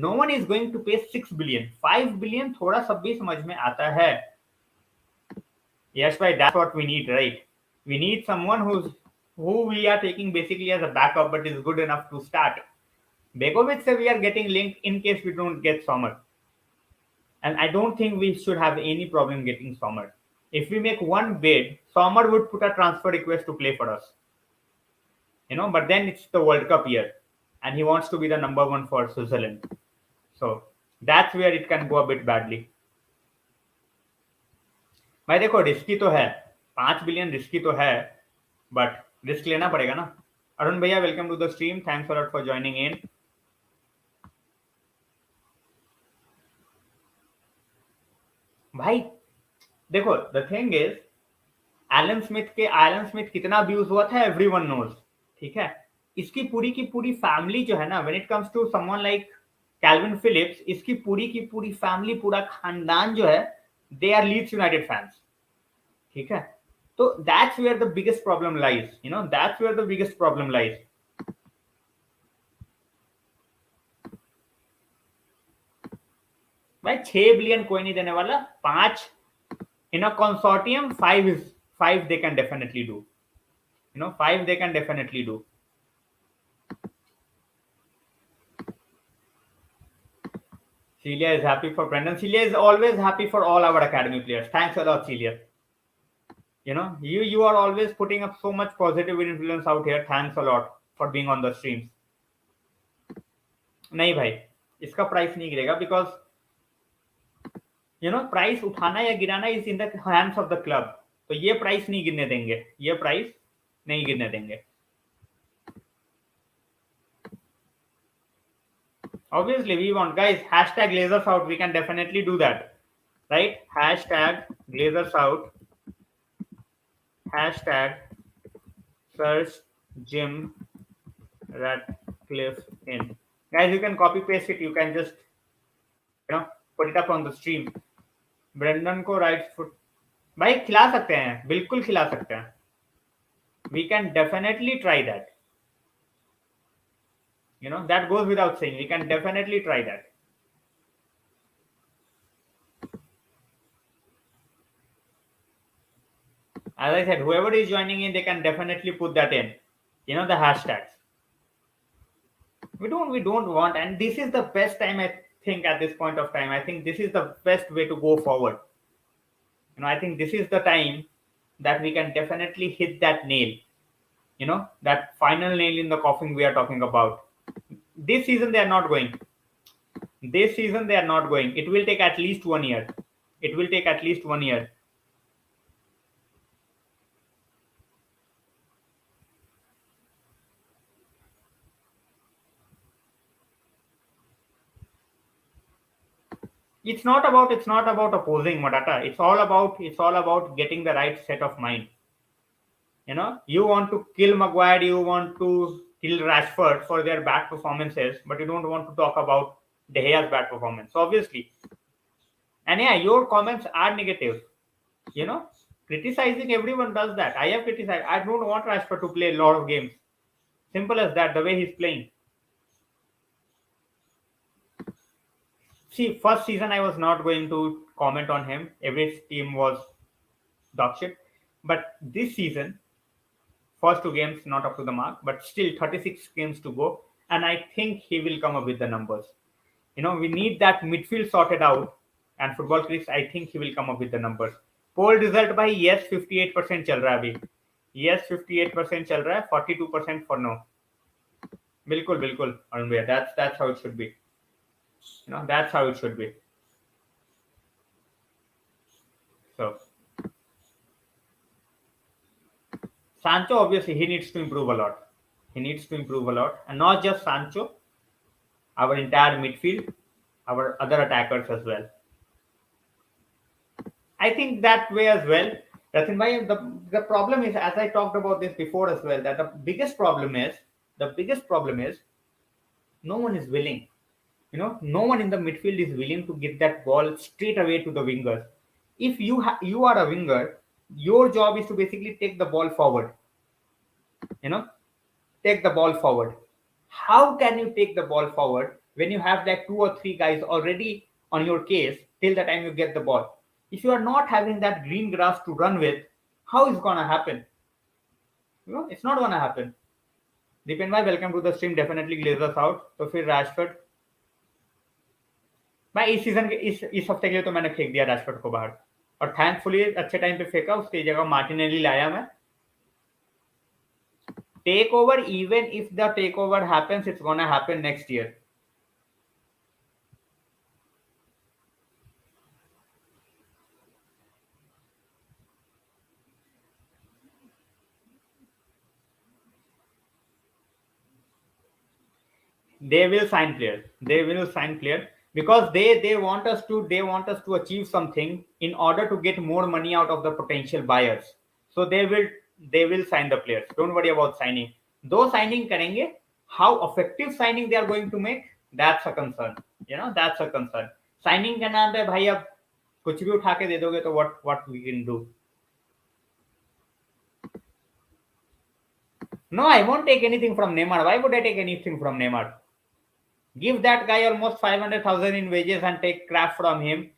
no one is going to pay 6 billion 5 billion थोड़ा सब भी समझ में आता है यस भाई that's what we need right we need someone who we are taking basically as a backup but is good enough to start Begovic we are getting linked in case we don't get Sommer and I don't think we should have any problem getting Sommer if we make one bid Sommer would put a transfer request to play for us but then it's the World Cup year and he wants to be the number one for Switzerland. So that's where it can go a bit badly. भाई देखो risky तो है 5 billion risky तो है but risk लेना पड़ेगा ना अरुण भैया welcome to the stream thanks a lot for joining in भाई देखो the thing is Alan Smith कितना अब्यूज हुआ था एवरीवन नोज ठीक है इसकी पूरी फैमिली जो है ना when it comes to someone like Calvin Phillips इसकी पूरी फैमिली पूरा खानदान जो है they are Leeds United fans ठीक है तो that's where the biggest problem lies that's where the biggest problem lies भाई 6 बिलियन कोई नहीं देने वाला 5 in a consortium 5 they can definitely do 5 they can definitely do Celia is happy for Brendan. Celia is always happy for all our academy players. Thanks a lot, Celia. You are always putting up so much positive influence out here. Thanks a lot for being on the streams. नहीं भाई इसका price नहीं गिरेगा because price उठाना या गिराना is in the hands of the club तो ये प्राइस नहीं गिरने देंगे ये प्राइस नहीं गिरने देंगे obviously we want guys hashtag Glazers out we can definitely do that right hashtag Glazers out hashtag search Jim Ratcliffe in guys you can copy paste it you can just put it up on the stream Brendan को right foot भाई खिला सकते हैं बिल्कुल खिला सकते हैं we can definitely try that that goes without saying we can definitely try that as I said whoever is joining in they can definitely put that in the hashtags we don't want and this is the best time I think at this point of time I think this is the best way to go forward I think this is the time that we can definitely hit that nail that final nail in the coffin we are talking about this season they are not going it will take at least 1 year it's not about opposing Matata it's all about getting the right set of mind you want to kill Maguire you want to kill Rashford for their bad performances, but you don't want to talk about De Gea's bad performance. So obviously, and yeah, your comments are negative. You know, criticizing everyone does that. I have criticized. I don't want Rashford to play a lot of games. Simple as that. The way he's playing. See, first season I was not going to comment on him. Every team was dog shit. But this season, first two games not up to the mark, but still 36 games to go. And I think he will come up with the numbers. We need that midfield sorted out. And football critics, I think he will come up with the numbers. Poll result by yes 58% चल रहा है अभी. Yes 58% चल रहा है, 42% for no. बिल्कुल बिल्कुल अरुण भैया, that's how it should be. That's how it should be. So Sancho, obviously, he needs to improve a lot. He needs to improve a lot. And not just Sancho, our entire midfield, our other attackers as well. I think that way as well. Ratin bhai, the problem is, as I talked about this before as well, that the biggest problem is no one is willing. No one in the midfield is willing to give that ball straight away to the wingers. If you are a winger, your job is to basically take the ball forward. Take the ball forward. How can you take the ball forward when you have like two or three guys already on your case till the time you get the ball? If you are not having that green grass to run with, how is it gonna happen? It's not gonna happen. Deepen bhai, welcome to the stream. Definitely Glazers out. तो फिर Rashford. भाई इस season के इस हफ्ते के लिए तो मैंने फेंक दिया रैशफोर्ड को बाहर, और थैंकफुली अच्छे टाइम पे फेंका, उसकी जगह मार्टिनेली लाया मैं. Takeover, even if the takeover happens, it's gonna happen next year. They will sign players. They will sign players because they want us to achieve something in order to get more money out of the potential buyers. So they will sign the players. Don't worry about signing. Though signing करेंगे, how effective signing they are going to make, that's a concern. That's a concern. Signing के नाम पे भाई अब कुछ भी उठा के दे दोगे तो what we can do? No, I won't take anything from Neymar. Why would I take anything from Neymar? Give that guy almost 500,000 in wages and take crap from him,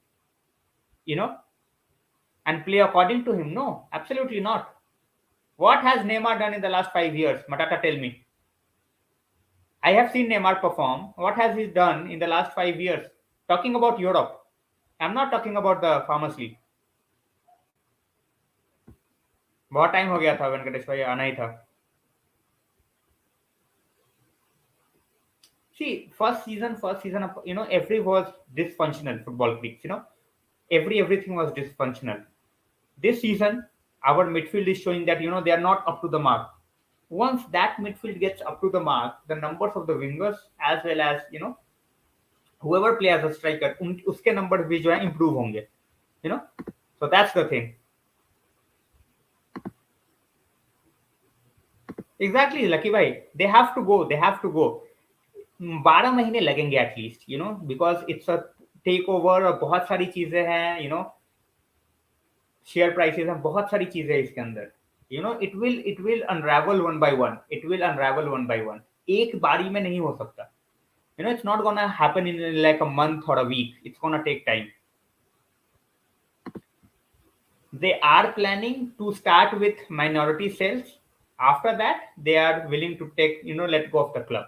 and play according to him? No, absolutely not. What has Neymar done in the last 5 years? Matata, tell me. I have seen Neymar perform. What has he done in the last 5 years? Talking about Europe. I'm not talking about the Farmers League. बहुत time हो गया था वेंकटेश भाई, आना ही था. See, first season, every was dysfunctional football leagues. Everything was dysfunctional. This season, our midfield is showing that they are not up to the mark. Once that midfield gets up to the mark, the numbers of the wingers as well as whoever plays as a striker, uske numbers भी जो है improve होंगे. So that's the thing. Exactly, Lucky bhai. They have to go. 12 महीने लगेंगे at least, because it's a take over, और बहुत सारी चीजें हैं, शेयर प्राइसेस हैं, बहुत सारी चीजें इसके अंदर. It will unravel one by one. एक बारी में नहीं हो सकता. It's not gonna happen in like a month और a week. It's gonna take time. They are planning to start with minority sales. After that, they are willing to take, let go of the club.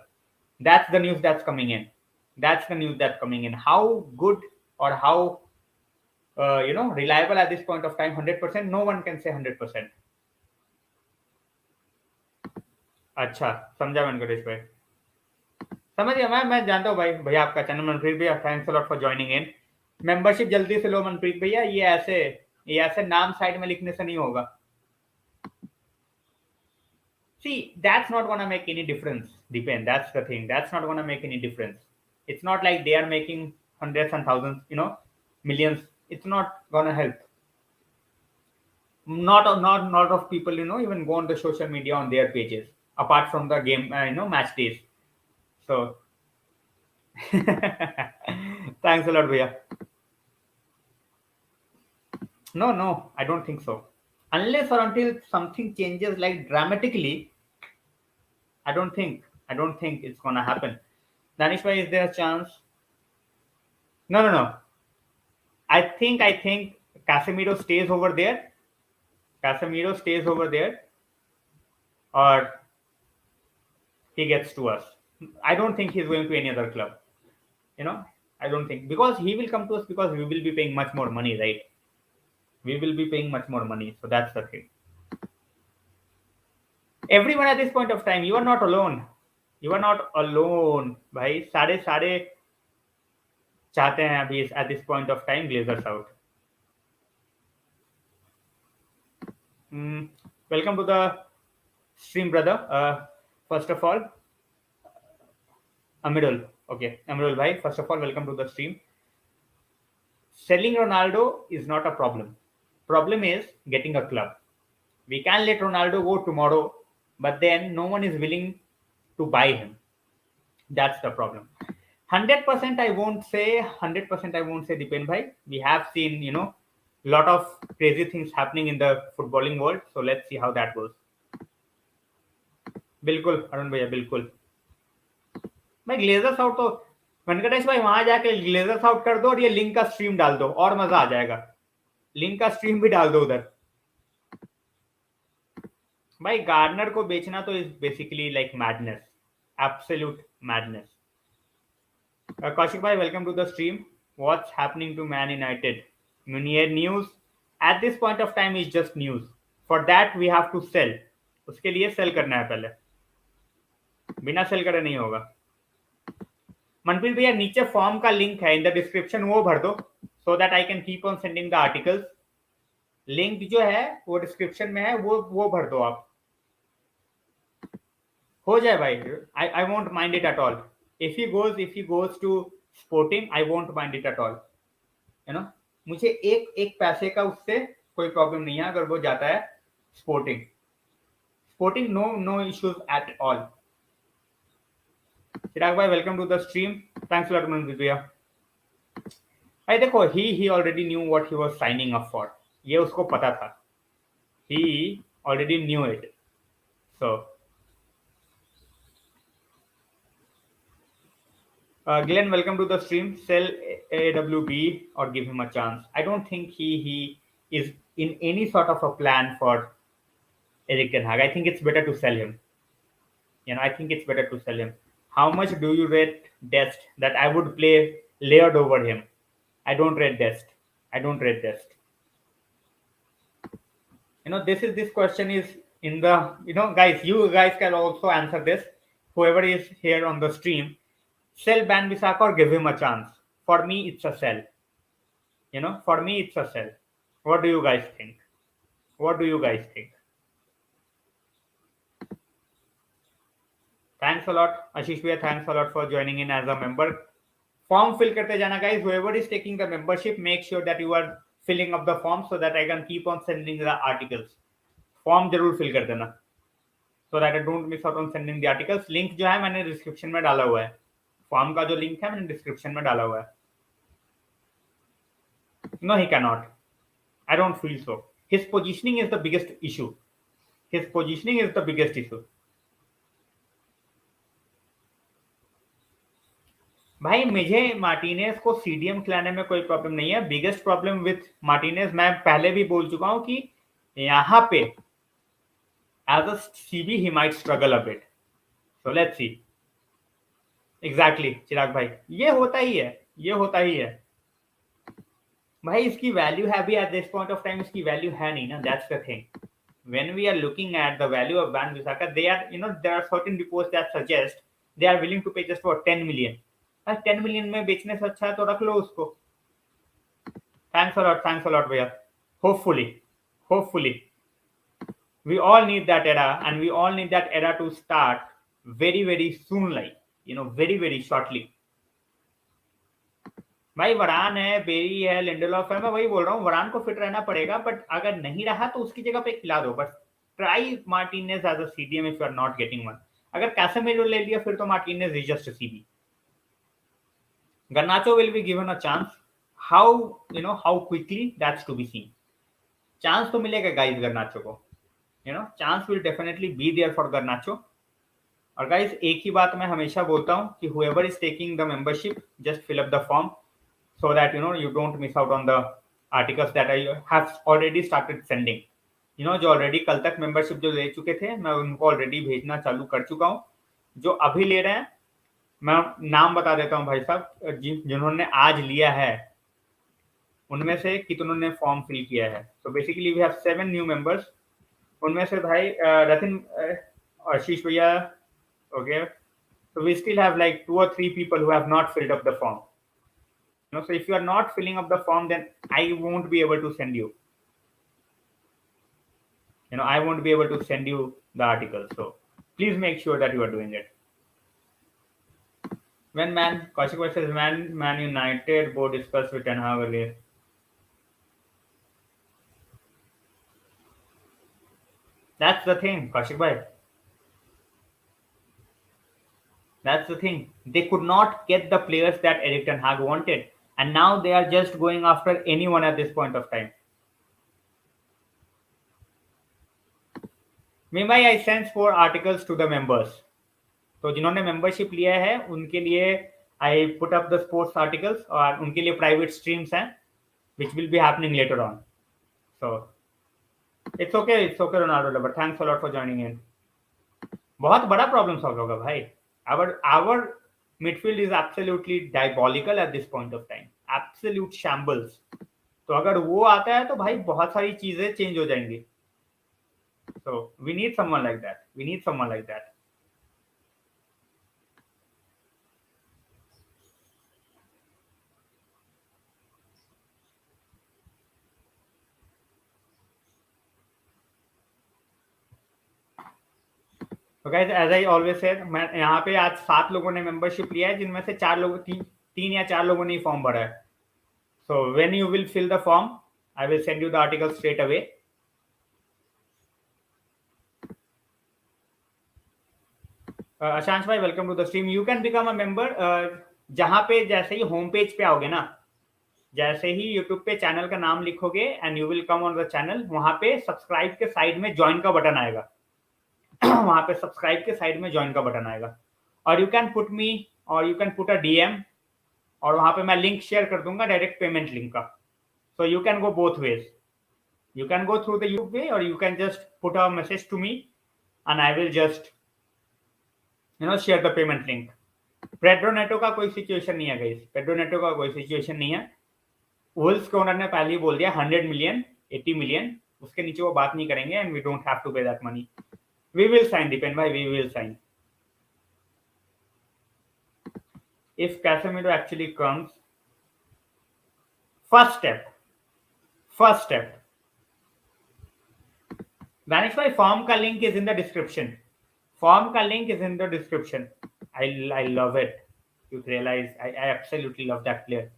That's the news that's coming in. How good or how reliable at this point of time, 100%, no one can say 100%. अच्छा, समझा वेंकटेश भाई, समझ गया. मैं जानता हूँ भाई. भैया आपका चैनल मनप्रीत भैया, thanks a lot for joining in. Membership जल्दी से लो मनप्रीत भैया. ये ऐसे नाम साइड में लिखने से नहीं होगा. See, that's not going to make any difference, Deepen. That's the thing. That's not going to make any difference. It's not like they are making hundreds and thousands, millions. It's not going to help. Not of people, even go on the social media on their pages. apart from the game, match days. So thanks a lot, Bhaiya. No, I don't think so. Unless or until something changes like dramatically, I don't think. I don't think it's gonna happen. Danish, why is there a chance? No. I think Casemiro stays over there. Casemiro stays over there, or he gets to us. I don't think he's going to any other club. You know, I don't think, because he will come to us because we will be paying much more money, right? We will be paying much more money, so that's the thing. Everyone at this point of time, you are not alone. You are not alone, भाई. सारे सारे चाहते हैं अभी at this point of time Glazers out. Mm, welcome to the stream, brother. First of all, Amirul. Okay, Amirul bhai. First of all, welcome to the stream. Selling Ronaldo is not a problem. Problem is getting a club. We can let Ronaldo go tomorrow, but then no one is willing to buy him. That's the problem. 100% I won't say. 100% I won't say Dipen bhai. We have seen, lot of crazy things happening in the footballing world. So let's see how that goes. बिल्कुल अरुण भैया बिल्कुल. भाई Glazers out तो वेंकटेश भाई वहां जाके Glazers out कर दो और ये लिंक का स्ट्रीम डाल दो और मजा आ जाएगा. लिंक का स्ट्रीम भी डाल दो उधर. भाई गार्डनर को बेचना तो is basically like madness. Absolute madness. Kaushik bhai, welcome to the stream. What's happening to Man United? Munier news at this point of time is just news. For that we have to sell. उसके लिए cell करना है पहले. बिना cell करे नहीं होगा. मनप्रीत भैया नीचे फॉर्म का लिंक है इन द डिस्क्रिप्शन, वो भर दो so that I can keep on sending the articles. Link जो है वो डिस्क्रिप्शन में है, वो भर दो आप. हो जाए भाई. आई won't mind it at all. if he goes to Sporting, I won't mind it at all. मुझे एक पैसे का उससे कोई प्रॉब्लम नहीं है अगर वो जाता है Sporting. No issues at all. Chirag भाई welcome to the stream. Thanks lot Manpreet भैया. भाई देखो, he already knew what he was signing up for. ये उसको पता था. He already knew it. So Glenn, welcome to the stream. Sell AWB or give him a chance. I don't think he is in any sort of a plan for eriktenhag. I think it's better to sell him. I think it's better to sell him. How much do you rate Dest? That I would play layered over him. I don't rate Dest. This question is in the, guys, you guys can also answer this. Whoever is here on the stream, sell Ban Bissaka or give him a chance. For me, it's a sell. For me, it's a sell. What do you guys think? Thanks a lot, Ashish bhaiya. Thanks a lot for joining in as a member. Form fill karte jana, guys. Whoever is taking the membership, make sure that you are filling up the form so that I can keep on sending the articles. Form जरूर fill कर देना so that I don't miss out on sending the articles. Link जो है मैंने description में डाला हुआ है. फॉर्म का जो लिंक है मैंने डिस्क्रिप्शन में डाला हुआ है. No, he cannot. I don't feel so. His positioning is the biggest issue. भाई मुझे मार्टिनेज को सीडीएम खिलाने में कोई प्रॉब्लम नहीं है. बिगेस्ट प्रॉब्लम विथ मार्टिनेज, मैं पहले भी बोल चुका हूं कि यहाँ पे as a CB he might struggle a bit. So let's see. Exactly Chirag भाई, ये होता ही है भाई. इसकी वैल्यू है भी eight this point of time. इसकी वैल्यू है नहीं ना. That's the thing. When we are looking at the value of Van Bissaka, there are certain reports that suggest they are willing to pay just for 10 million. 10 million में बेचने से अच्छा है तो रख लो उसको. Thanks a lot भैया. Hopefully we all need that era, and we all need that era to start very very soon, like very very shortly. भाई वरान है, बेरी है, लिंडेलॉफ है. मैं वही बोल रहा हूँ, वरान को फिट रहना पड़ेगा, बट अगर नहीं रहा तो उसकी जगह पे खिला दो बस. try Martinez as a CDM if you are not getting one. अगर Casemiro ले लिया फिर तो Martinez is just a CB. Garnacho will be given a chance. How quickly, that's to be seen. Chance तो मिलेगा guys Garnacho को. Chance will definitely be there for Garnacho. और guys एक ही बात मैं हमेशा बोलता हूँ कि whoever is taking the membership, just fill up the form so that you don't miss out on the articles that I have already started sending. जो already कल तक मेंबरशिप जो ले चुके थे मैं उनको ऑलरेडी भेजना चालू कर चुका हूँ. जो अभी ले रहे हैं मैं नाम बता देता हूँ भाई साहब, जिन्होंने आज लिया है उनमें से कितनों ने फॉर्म फिल किया है. तो basically we have 7 new members. उनमें से भाई रतिन, आशीष भैया, okay, so we still have like 2 or 3 people who have not filled up the form. So if you are not filling up the form, then I won't be able to send you. I won't be able to send you the article. So please make sure that you are doing it. When Kaushik says Man United board discussed with Ten Hag earlier. That's the thing, Kaushik bhai. That's the thing. They could not get the players that eriktenhag wanted. And now they are just going after anyone at this point of time. Meanwhile, I sent 4 articles to the members. तो जिन्होंने membership लिया है उनके लिए I put up the sports articles और उनके लिए private streams हैं which will be happening later on. So it's okay Ronaldo lover. Thanks a lot for joining in. बहुत बड़ा problem solve होगा भाई. Our midfield is absolutely diabolical at this point of time. Absolute shambles. तो अगर वो आता है तो भाई बहुत सारी चीजें चेंज हो जाएंगी. So we need someone like that. We need someone like that. तो guys as I always said, मैं यहाँ पे आज 7 लोगों ने मेंबरशिप लिया है जिनमें से 3 या 4 लोगों ने फॉर्म भरा है. So when you will fill the form I will send you the article straight away. Ashansh भाई welcome to the stream. You can become a member. जहां पे जैसे ही होम पेज पे आओगे ना, जैसे ही यूट्यूब पे चैनल का नाम लिखोगे and you will come on the channel, वहां पे सब्सक्राइब के साइड में ज्वाइन का बटन आएगा. वहां पे सब्सक्राइब के साइड में ज्वाइन का बटन आएगा और यू कैन पुट मी और you can put a DM और वहां पे मैं लिंक शेयर कर दूंगा, डायरेक्ट पेमेंट लिंक का. So you can go both ways. You can go through the YouTube way और you can just put a message to me and I will just share the payment link. Pedro Neto का कोई situation नहीं है guys. Pedro Neto का कोई situation नहीं है. Wolves के ओनर ने पहले ही बोल दिया 100 मिलियन 80 मिलियन, उसके नीचे वो बात नहीं करेंगे and we don't have to pay that money. We will sign, Dipen bhai, we will sign. If Casemiro actually comes, first step. Vanish bhai, form ka link is in the description. I love it. You realize I absolutely love that player.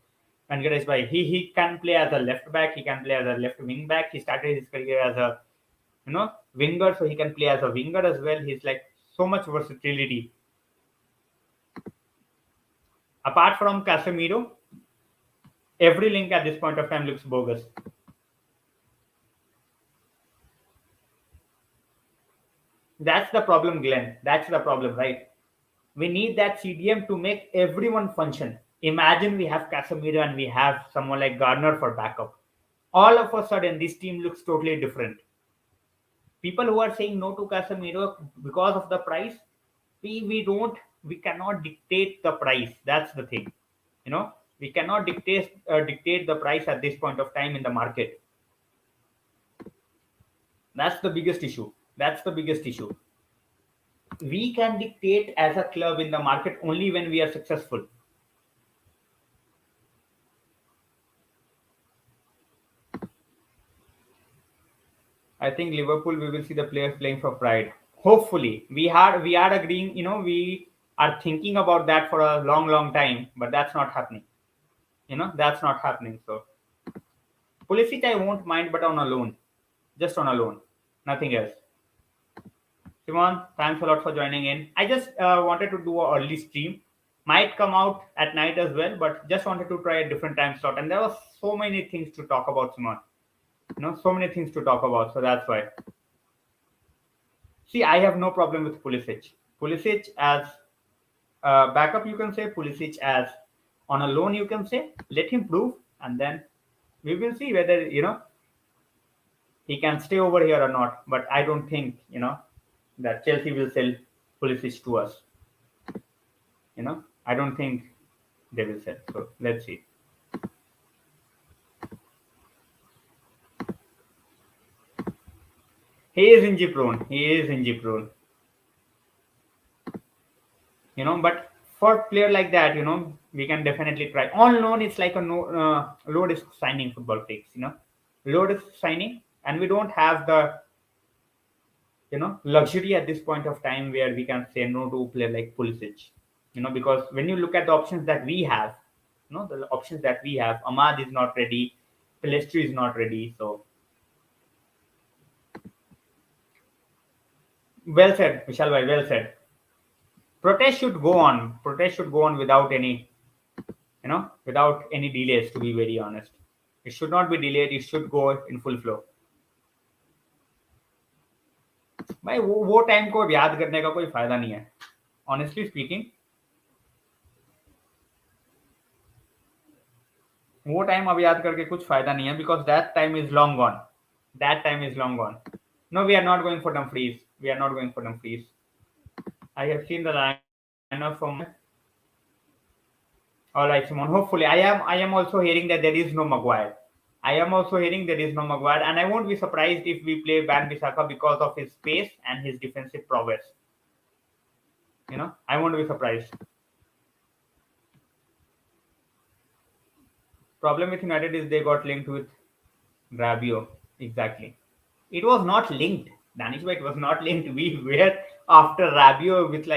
And Ganesh bhai, he can play as a left back, he can play as a left wing back. He started his career as a winger, so he can play as a winger as well. He's like so much versatility. Apart from Casemiro, every link at this point of time looks bogus. That's the problem, Glenn. That's the problem, right? We need that CDM to make everyone function. Imagine we have Casemiro and we have someone like Garner for backup. All of a sudden, this team looks totally different. People who are saying no to Casemiro because of the price, we cannot dictate the price. That's the thing. We cannot dictate the price at this point of time in the market. That's the biggest issue. We can dictate as a club in the market only when we are successful. I think Liverpool, we will see the players playing for pride. Hopefully, we are agreeing. We are thinking about that for a long time, but that's not happening. That's not happening. So, Pulisic I won't mind, but on a loan, just on a loan, nothing else. Simon, thanks a lot for joining in. I just wanted to do an early stream. Might come out at night as well, but just wanted to try a different time slot. And there was so many things to talk about, Simon. So many things to talk about. So that's why. See, I have no problem with Pulisic. Pulisic as backup, you can say. Pulisic as on a loan, you can say. Let him prove, and then we will see whether he can stay over here or not. But I don't think that Chelsea will sell Pulisic to us. I don't think they will sell. So let's see. He is injury prone. He is injury prone. But for player like that, we can definitely try. On loan, it's like a low risk signing football takes. Low risk signing, and we don't have the luxury at this point of time where we can say no to a player like Pulisic. Because when you look at the options that we have, the options that we have, Ahmad is not ready, Pelestri is not ready. So well said, Vishal bhai, well said. Protest should go on. Protest should go on without any, without any delays. To be very honest, it should not be delayed. It should go in full flow. भाई वो time को याद करने का कोई फायदा नहीं है. Honestly speaking, वो टाइम अब याद करके कुछ फायदा नहीं है because that time is long gone. That time is long gone. No, we are not going for Dumfries. We are not going for Dumfries. I have seen the lineup from. All right, Simon. Hopefully, I am also hearing that there is no Maguire. I am also hearing there is no Maguire, and I won't be surprised if we play Wan-Bissaka because of his pace and his defensive prowess. I won't be surprised. Problem with United is they got linked with Rabiot. Exactly. It was not linked. Danish, it was not linked. We were after Rabiot with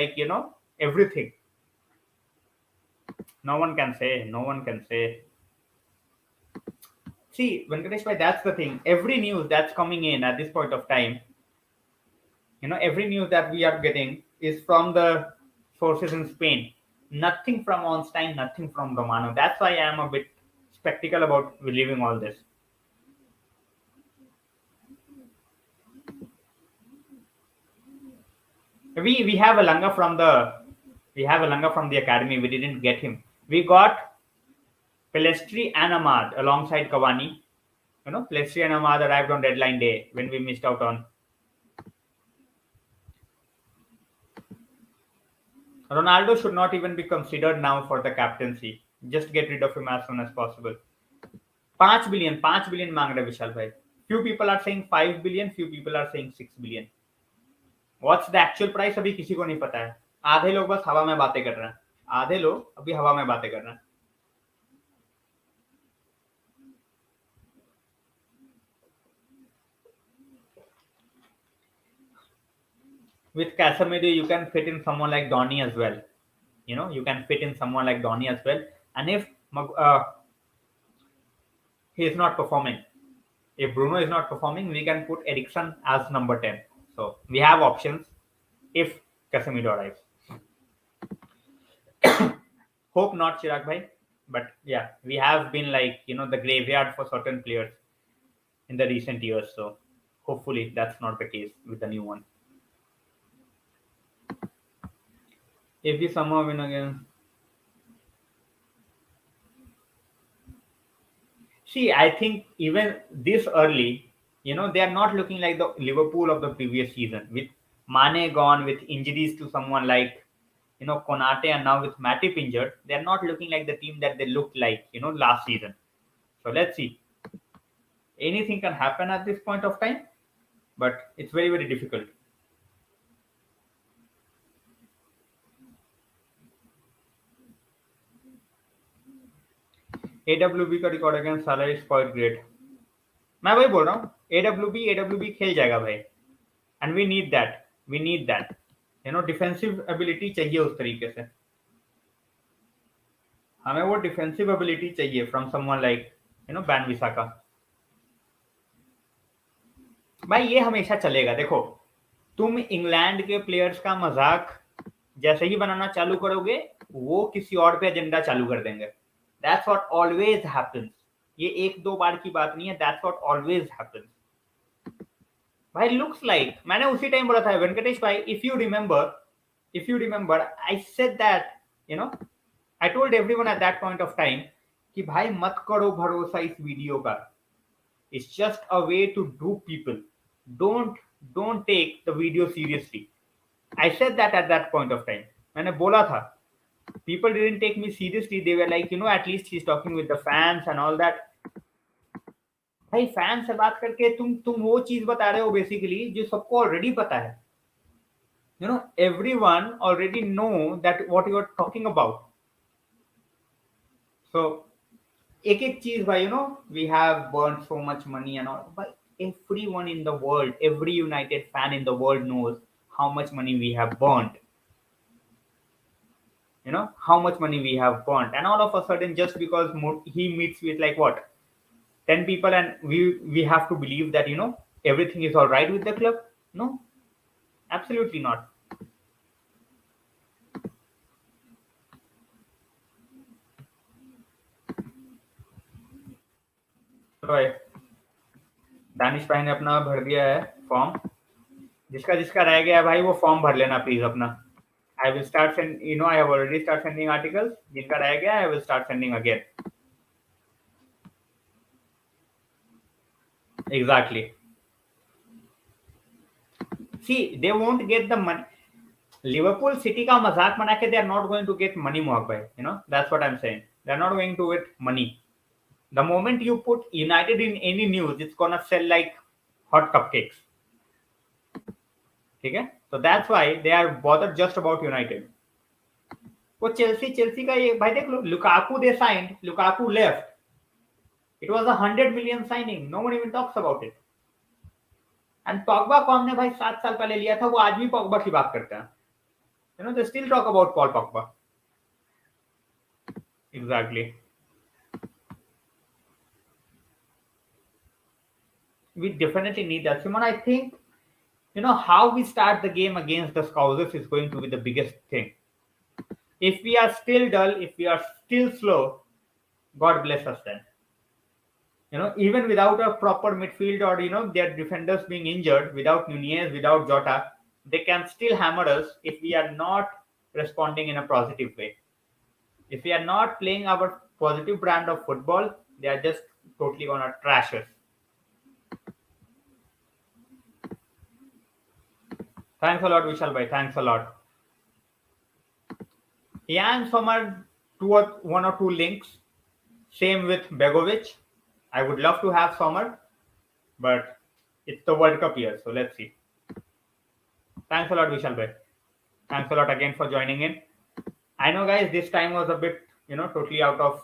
everything. No one can say. No one can say. See, Venkatesh bhai, that's the thing. Every news that's coming in at this point of time, every news that we are getting is from the sources in Spain. Nothing from Onstein, nothing from Romano. That's why I am a bit skeptical about believing all this. We have a Langa from the academy. We didn't get him. We got Pelestri and Ahmad alongside Cavani. Pelestri and Ahmad arrived on deadline day when we missed out on. Ronaldo should not even be considered now for the captaincy. Just get rid of him as soon as possible. 5 billion मांग रहे विशाल भाई. Few people are saying 5 billion, few people are saying 6 billion. What's the actual price अभी किसी को नहीं पता है. आधे लोग बस हवा में बातें कर रहे हैं. आधे लोग अभी हवा में बातें कर रहे हैं. With Casemiro, you can fit in someone like Donny as well. You can fit in someone like Donny as well. And if he is not performing, if Bruno is not performing, we can put Eriksen as number 10. So we have options if Casemiro arrives. Hope not, Chirag bhai. But yeah, we have been the graveyard for certain players in the recent years. So hopefully that's not the case with the new one. If we somehow win again. See, I think even this early, they are not looking like the Liverpool of the previous season. With Mane gone, with injuries to someone like, Konate, and now with Matip injured, they are not looking like the team that they looked like, last season. So let's see. Anything can happen at this point of time, but it's very, very difficult. AWB का record against Salah is quite great. मैं वही बोल रहा हूँ. AWB खेल जाएगा भाई. And we need that. Defensive ability चाहिए उस तरीके से. हमें वो डिफेंसिव एबिलिटी चाहिए फ्रॉम समवन लाइक wan-Bissaka. भाई ये हमेशा चलेगा. देखो, तुम इंग्लैंड के प्लेयर्स का मजाक जैसे ही बनाना चालू करोगे, वो किसी और पे एजेंडा चालू कर देंगे. That's what always happens. ये एक दो बार की बात नहीं है. That's what always happens. भाई लुक्स लाइक मैंने उसी टाइम बोला था वेंकटेश भाई, if you remember I said that, you know, I told everyone at that point of time कि भाई मत करो भरोसा इस वीडियो का. It's just a way to do people. Don't take the video seriously. I said that eight that point of time. मैंने बोला था. People didn't take me seriously. They were like, at least he's talking with the fans and all that. भाई fan से बात करके तुम वो चीज बता रहे हो बेसिकली जो सबको ऑलरेडी पता है. Everyone already know that what you are talking about. So एक एक चीज भाई, we have burned so much money and all, but everyone in the world, every United fan in the world knows how much money we have burned. How much money we have burnt, and all of a sudden just because he meets with like what, 10 people, and we have to believe that everything is all right with the club. No, absolutely not. भाई दानिश भाई ने अपना भर दिया है form. जिसका जिसका रह गया है भाई वो फॉर्म भर लेना प्लीज अपना. I will start send, I have already start sending articles. जिनका रह गया I will start sending again. Exactly. See, they won't get the money. Liverpool City का मजाक बना के they are not going to get money, मोहक भाई. That's what I'm saying. They are not going to get money. The moment you put United in any news, it's gonna sell like hot cupcakes. ठीक है. So that's why they are bothered just about United. वो Chelsea का ये भाई देख लो. Lukaku they signed. Lukaku left. It was 100 million signing. No one even talks about it. And Pogba को हमने भाई 7 साल पहले लिया था. वो आज भी Pogba की बात करते हैं. They still talk about Paul Pogba. Exactly. We definitely need that. Simon, I think, how we start the game against the Scousers is going to be the biggest thing. If we are still dull, if we are still slow, God bless us then. Even without a proper midfield or, their defenders being injured, without Nunez, without Jota, they can still hammer us if we are not responding in a positive way. If we are not playing our positive brand of football, they are just totally gonna trash us. Thanks a lot, Vishal bhai. Thanks a lot. Jan Sommer, one or two links. Same with Begovic. I would love to have Sommer, but it's the World Cup year, so let's see. Thanks a lot, Vishal bhai. Thanks a lot again for joining in. I know, guys, this time was a bit, totally out of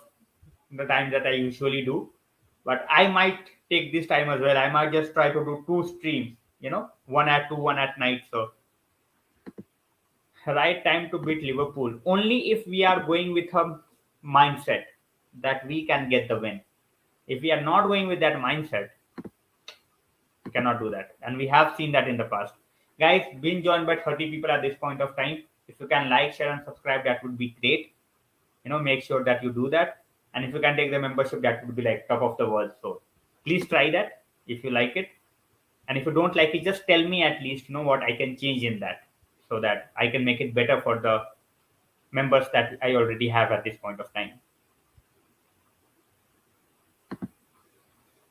the time that I usually do, but I might take this time as well. I might just try to do 2 streams, one at 2, one at night. So right time to beat Liverpool only if we are going with a mindset that we can get the win. If we are not going with that mindset, we cannot do that, and we have seen that in the past. Guys, being joined by 30 people at this point of time. If you can like, share and subscribe, that would be great. Make sure that you do that. And if you can take the membership, that would be like top of the world. So please try that if you like it. And if you don't like it, just tell me at least, what I can change in that, so that I can make it better for the members that I already have at this point of time.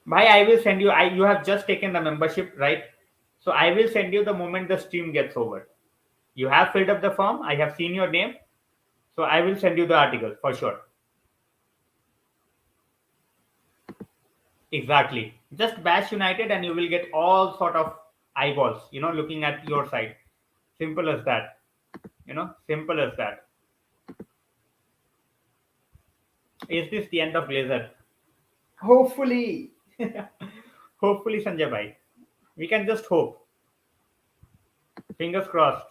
Bhai, I will send you. You have just taken the membership, right? So I will send you the moment the stream gets over. You have filled up the form. I have seen your name. So I will send you the article for sure. Exactly. Just bash United and you will get all sort of eyeballs, looking at your side. Simple as that. Simple as that. Is this the end of Glazer? Hopefully. Hopefully, Sanjay bhai. We can just hope. Fingers crossed.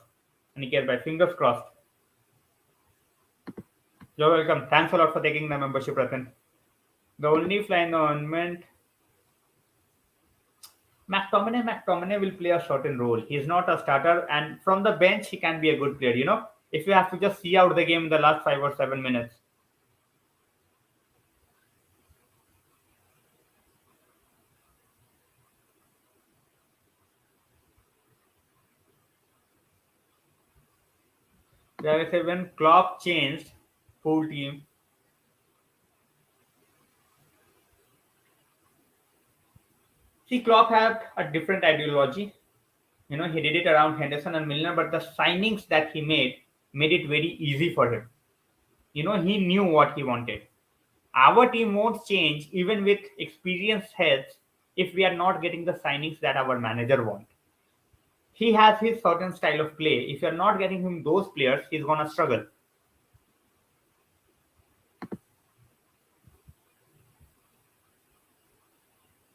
Aniket bhai, fingers crossed. You're welcome. Thanks a lot for taking the membership, Ratan. The only fly in the ornament. McTominay will play a certain role. He's not a starter, and from the bench, he can be a good player. If you have to just see out the game in the last 5 or 7 minutes. There is a when Klopp changed full team. See, Klopp had a different ideology. He did it around Henderson and Milner, but the signings that he made it very easy for him. He knew what he wanted. Our team won't change even with experienced heads if we are not getting the signings that our manager wants. He has his certain style of play. If you're not getting him those players, he's gonna struggle.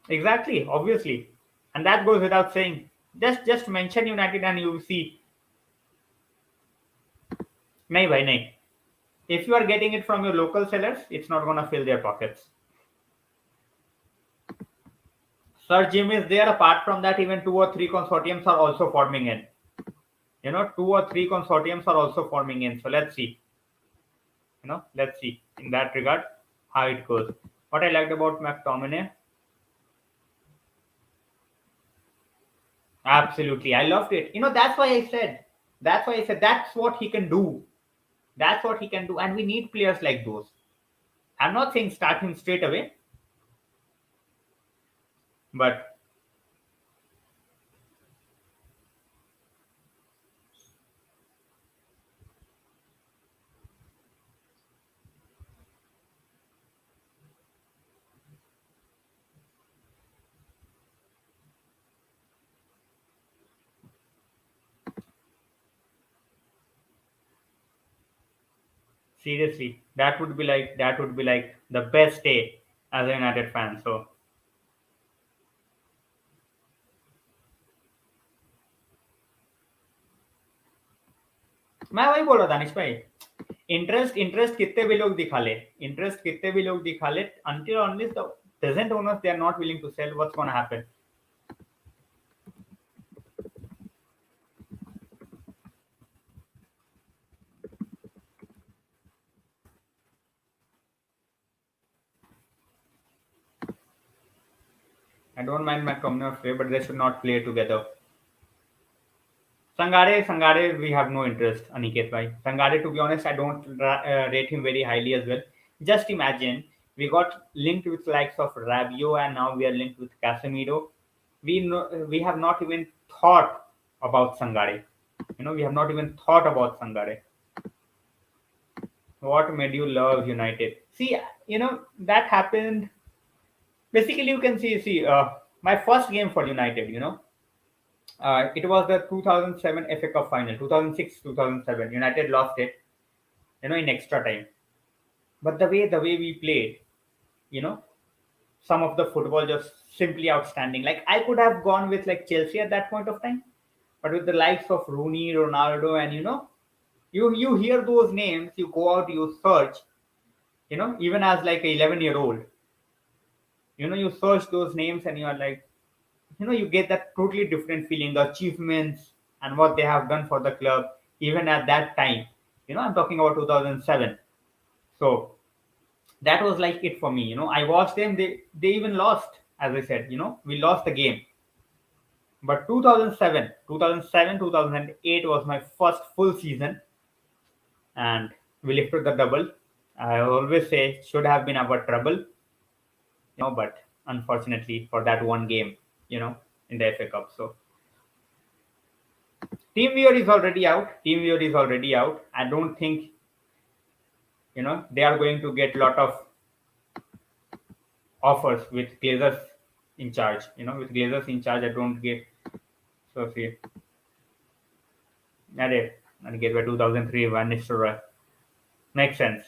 Exactly, obviously, and that goes without saying. Just mention United and you will see. Nahi bhai, nahi. If you are getting it from your local sellers, it's not gonna fill their pockets. Sir Jim is there. Apart from that, even two or three consortiums are also forming in. Two or three consortiums are also forming in. So let's see. Let's see in that regard how it goes. What I liked about McTominay, absolutely, I loved it. That's why I said. That's why I said that's what he can do. That's what he can do, and we need players like those. I'm not saying start him straight away, but seriously, that would be like the best day as a United fan. So मैं वही बोल रहा था दानिश भाई. Interest कितने भी लोग दिखा ले, until unless the present owners they are not willing to sell, what's gonna happen? I don't mind McTominay or Frey, but they should not play together. Sangare, we have no interest, Aniket bhai. Sangare, to be honest, I don't rate him very highly as well. Just imagine, we got linked with likes of Rabiot, and now we are linked with Casemiro. We have not even thought about Sangare. We have not even thought about Sangare. What made you love United? See, that happened. Basically, you can see, my first game for United. It was the 2007 FA Cup final, 2006, 2007. United lost it, in extra time. But the way we played, you know, some of the football just simply outstanding. Like I could have gone with like Chelsea at that point of time, but with the likes of Rooney, Ronaldo, and you hear those names, you go out, you search, even as like a 11-year-old, you search those names and you are like, you get that totally different feeling, the achievements and what they have done for the club, even at that time. I'm talking about 2007. So that was like it for me. I watched them. They even lost, as I said. We lost the game. But 2007, 2008 was my first full season, and we lifted the double. I always say should have been our trouble, but unfortunately for that one game, in the FA Cup. So Team Viewer is already out. Team Viewer is already out. I don't think they are going to get a lot of offers with Glazers in charge. With Glazers in charge, I don't get. So see, and get by 2003 Van Nistelrooy makes sense.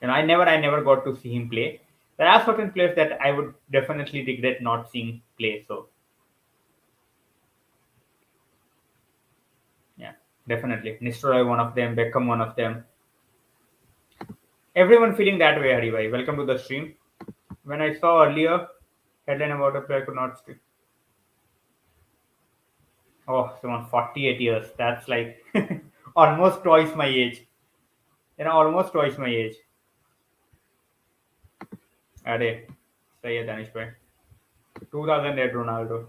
I never got to see him play. There are certain players that I would definitely regret not seeing play. So yeah, definitely Nistelrooy one of them, Beckham one of them. Everyone feeling that way, Haribhai. Welcome to the stream. When I saw earlier headline about a player could not speak. Oh, someone 48 years. That's like almost twice my age. Almost twice my age. अरे सही है दानिश भाई. 2008 Ronaldo.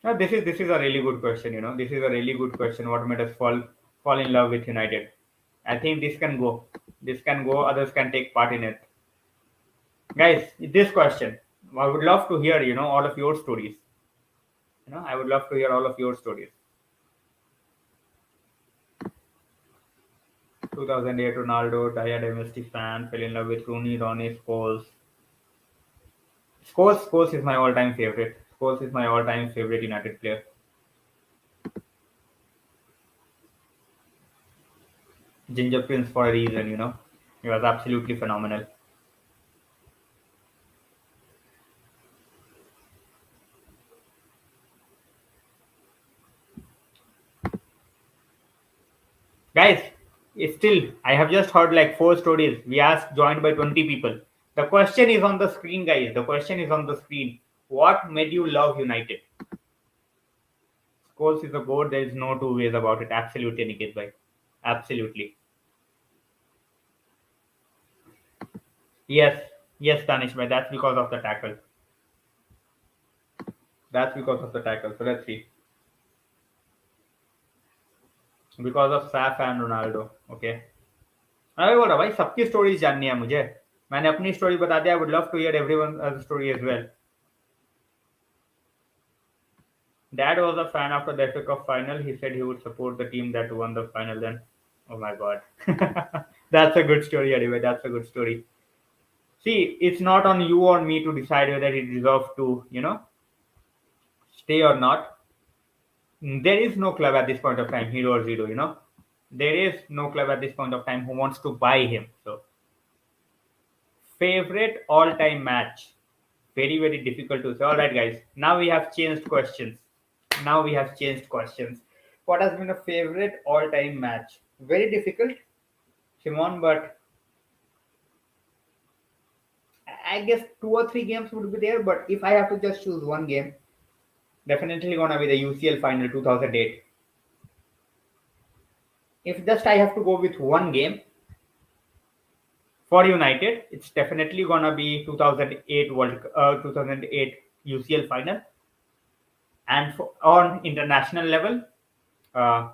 Now, this is a really good question. This is a really good question. What made us fall in love with United? I think this can go. This can go. Others can take part in it. Guys, this question, I would love to hear. All of your stories. I would love to hear all of your stories. 2008 Ronaldo, diehard MST fan, fell in love with Rooney, Ronnie, Scholes. Scholes is my all-time favorite. Scholes is my all-time favorite United player. Ginger Prince for a reason. He was absolutely phenomenal. Guys, still, I have just heard like 4 stories. We asked, joined by 20 people. The question is on the screen, guys. The question is on the screen. What made you love United? Scholes is a goat. There is no two ways about it. Absolutely, Niket bhai. Absolutely. Yes, yes, Danish bhai. That's because of the tackle. That's because of the tackle. So let's see. Because of Saf and Ronaldo. Okay. अरे बोल रहा भाई सबकी stories जाननी है मुझे. मैंने अपनी स्टोरी बता दिया. I would love to hear everyone's story as well. Dad was a fan after the FA Cup final. He said he would support the team that won the final then. Oh my god. That's a good story anyway. That's a good story. See, it's not on you or me to decide whether he deserves to, stay or not. There is no club at this point of time, hero or zero. There is no club at this point of time who wants to buy him. So, favorite all-time match. Very, very difficult to say. All right, guys. Now we have changed questions. What has been a favorite all-time match? Very difficult, Simon, but I guess 2 or 3 games would be there. But if I have to just choose one game, definitely gonna be the UCL final 2008. If just I have to go with one game for United, it's definitely gonna be 2008 UCL final, and on international level, uh,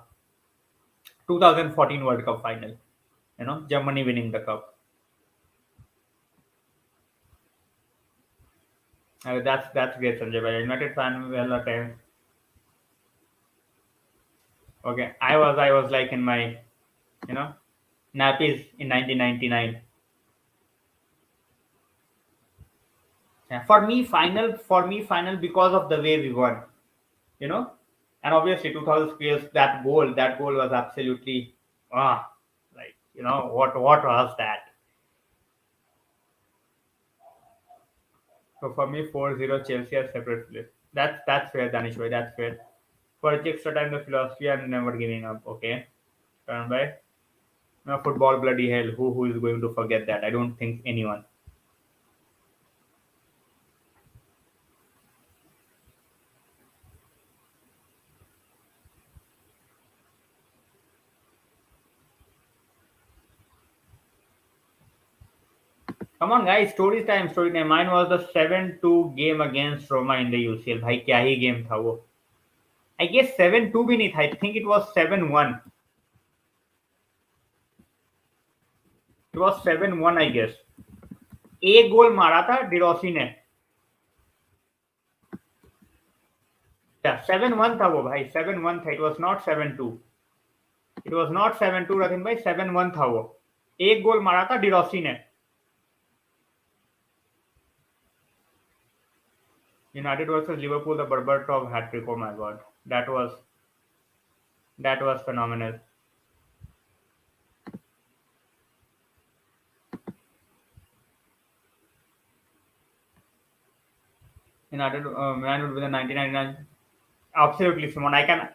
2014 World Cup final. Germany winning the cup. That's great, Sanjay. Bhai. United fan, well, okay. Okay, I was like in my you know nappies in 1999. Yeah, for me final because of the way we won. You know, and obviously 2000 years that goal was absolutely like what was that? So for me 4-0 Chelsea are separate place. That's fair, Danish bhai. That's fair. For extra time, the philosophy and never giving up. Okay, Karan bhai. No, football bloody hell. Who is going to forget that? I don't think anyone. Come on, guys. Story time. Story time. Mine was the 7-2 game against Roma in the UCL. भाई क्या ही game था वो. I guess 7-2 भी नहीं था. I think it was 7-1. It was 7-1 I guess. एक गोल मारा था डिरोसी ने. Yeah, 7-1 था वो भाई. 7-1 था. It was not 7-2. It was not 7-2 Rathin भाई. 7-1 था वो. एक गोल मारा था डिरोसी ने. United versus Liverpool, the Berbatov hat trick. Oh my god, that was phenomenal. United man would be the 1999. Absolutely, Simon. I can,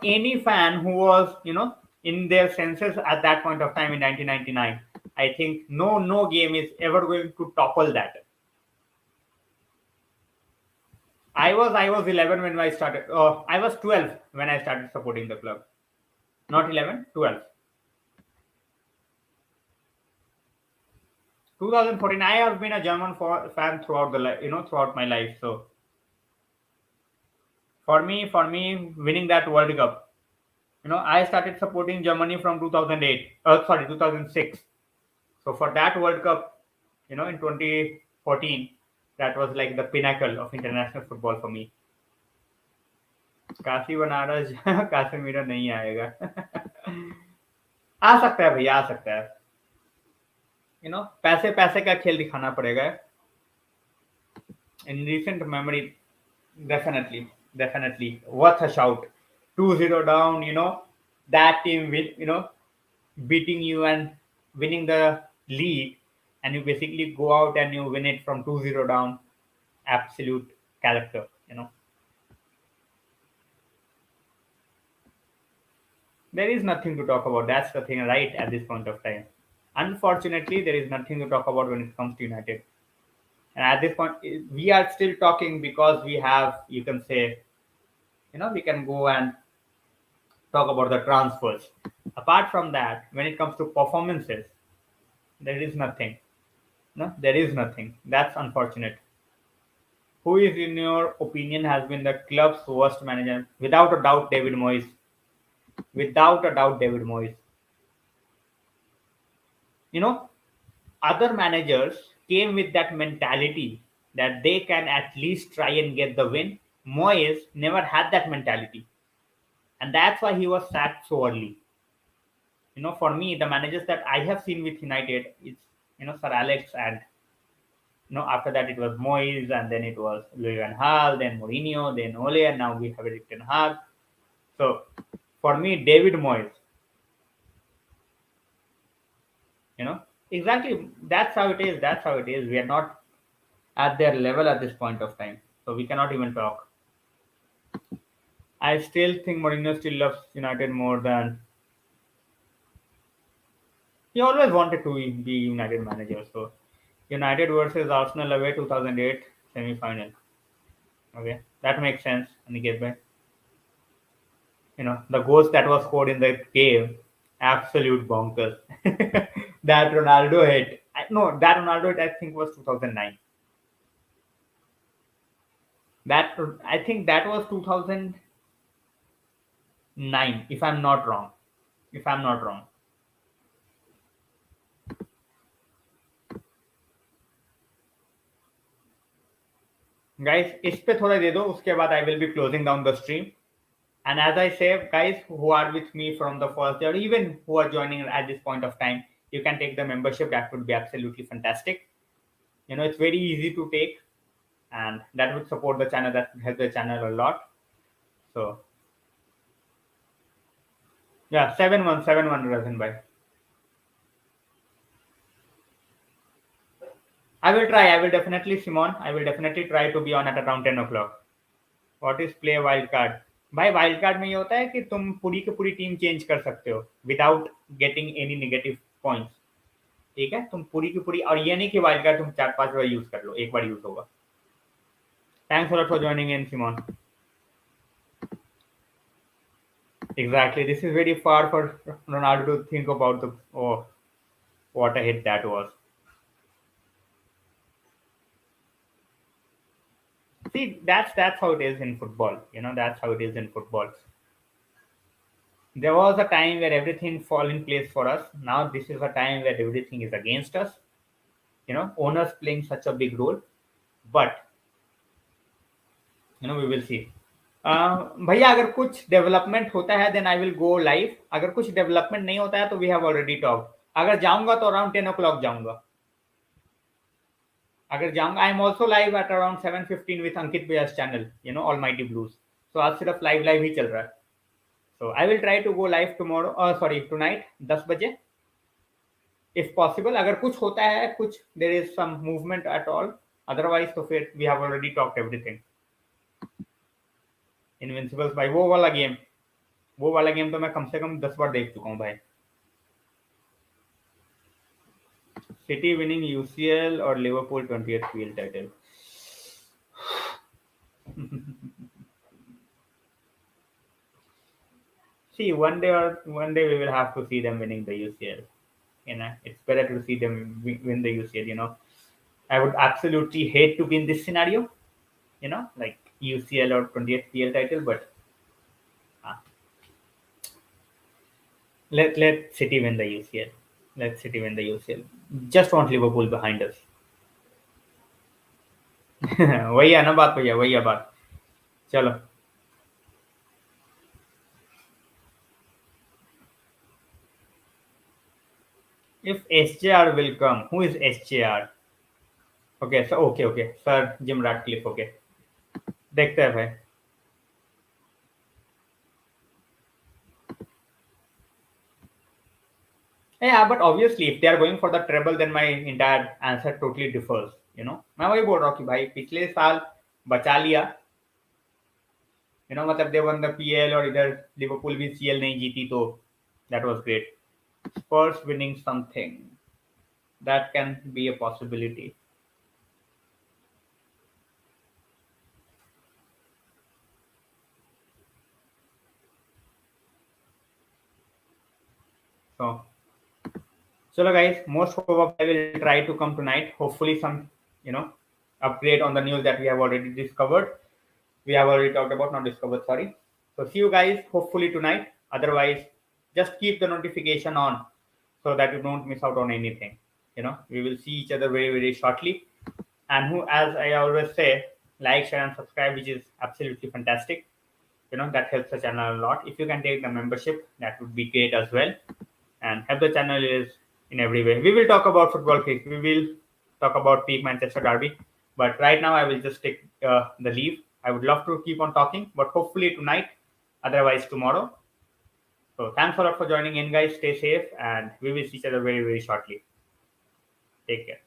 any fan who was, in their senses at that point of time in 1999. I think no game is ever going to topple that. I was 11 when I started. I was 12 when I started supporting the club. Not 11, 12. 2014. I have been a German fan throughout throughout my life. So for me, winning that World Cup, I started supporting Germany from 2008. Sorry, 2006. So for that World Cup, in 2014, that was like the pinnacle of international football for me. काफी बनारस काश्मीर नहीं आएगा आ सकता है भैया आ सकता है पैसे पैसे का खेल दिखाना पड़ेगा in recent memory. Definitely worth a shout. 2-0 down, that team with beating you and winning the league, and you basically go out and you win it from 2-0 down. Absolute character. There is nothing to talk about. That's the thing, right? At this point of time, unfortunately, there is nothing to talk about when it comes to United. And at this point, we are still talking because we have, you can say, we can go and talk about the transfers. Apart from that, when it comes to performances, there is nothing. No, there is nothing. That's unfortunate. Who is, in your opinion, has been the club's worst manager? Without a doubt, David Moyes. Without a doubt, David Moyes. You know, other managers came with that mentality that they can at least try and get the win. Moyes never had that mentality, and that's why he was sacked so early. For me, the managers that I have seen with United, it's Sir Alex, and after that it was Moyes, and then it was Louis van Gaal, then Mourinho, then Ole, and now we have eriktenhag. So for me, David Moyes, you know, exactly, that's how it is. That's how it is. We are not at their level at this point of time, so we cannot even talk. I still think Mourinho still loves United more than he always wanted to be United manager. So United versus Arsenal away 2008 semi-final. Okay, that makes sense. Aniket bhai. The goals that was scored in the game, absolute bonkers. That Ronaldo hit. No, that Ronaldo hit I think was 2009. That I think that was 2009, if I'm not wrong. If I'm not wrong. Guys, इस पे थोड़ा दे दो उसके बाद I will be closing down the stream. And as I say, guys who are with me from the first day or even who are joining at this point of time, you can take the membership. That would be absolutely fantastic. It's very easy to take, and that would support the channel. That would help the channel a lot. So yeah, 7-1 Razin bhai. I will try. I will definitely, Simon. I will definitely try to be on at around 10 o'clock. What is play wild card? भाई wild card में ये होता है कि तुम पूरी की पूरी टीम चेंज कर सकते हो without getting any negative points. ठीक है, तुम पूरी की पूरी, और ये नहीं कि वाइल्ड कार्ड तुम 4-5 बार यूज कर लो, एक बार यूज होगा. Thanks a lot for joining in Simon. Exactly, this is very far for Ronaldo to think about the, oh, what a hit that was. See, that's how it is in football. That's how it is in football. There was a time where everything fall in place for us. Now this is a time where everything is against us. Owners playing such a big role, but we will see. भैया अगर कुछ development होता है then I will go live. अगर कुछ development नहीं होता है तो वी हैव ऑलरेडी टॉक. अगर जाऊंगा तो अराउंड 10 o'clock जाऊंगा. अगर जाऊंगा, I am also live at around 7:15 with Ankit भैया चैनल, ऑलमाइटी ब्लूज. तो आज सिर्फ लाइव लाइव ही चल रहा है. So I will try to go live tomorrow. Sorry, tonight 10 बजे if possible. अगर कुछ होता है, कुछ there is some movement at all. Otherwise तो फिर we have already talked everything. Invincibles भाई, वो वाला गेम तो मैं कम से कम 10 बार देख चुका हूँ भाई. City winning UCL और Liverpool 20th PL title. See, one day we will have to see them winning the UCL. It's better to see them win the UCL. I would absolutely hate to be in this scenario. Like UCL or 20th PL title, but uh, let City win the UCL. Let City win the UCL. Just want Liverpool behind us. वही है ना बात भैया, वही है बात. चलो. If SJR will come, who is SJR? Okay, so okay, Sir Jim Ratcliffe. Okay, देखते हैं भाई. Yeah, but obviously if they are going for the treble, then my entire answer totally differs. मैं वही बोल रहा हूँ कि भाई पिछले साल बचा लिया. मतलब they won the PL और इधर लिवरपूल भी CL नहीं जीती, तो that was great. Spurs winning something, that can be a possibility. So, chalo guys, most probably I will try to come tonight. Hopefully, some upgrade on the news that we have already discovered. We have already talked about, not discovered. Sorry. So see you guys hopefully tonight. Otherwise, just keep the notification on so that you don't miss out on anything. We will see each other very very shortly. And who, as I always say, like, share, and subscribe, which is absolutely fantastic. That helps the channel a lot. If you can take the membership, that would be great as well, and help the channel is in every way. We will talk about football kicks. We will talk about peak Manchester derby, but right now I will just take the leave. I would love to keep on talking, but hopefully tonight, otherwise tomorrow. So thanks a lot for joining in, guys. Stay safe, and we will see each other very very shortly. Take care.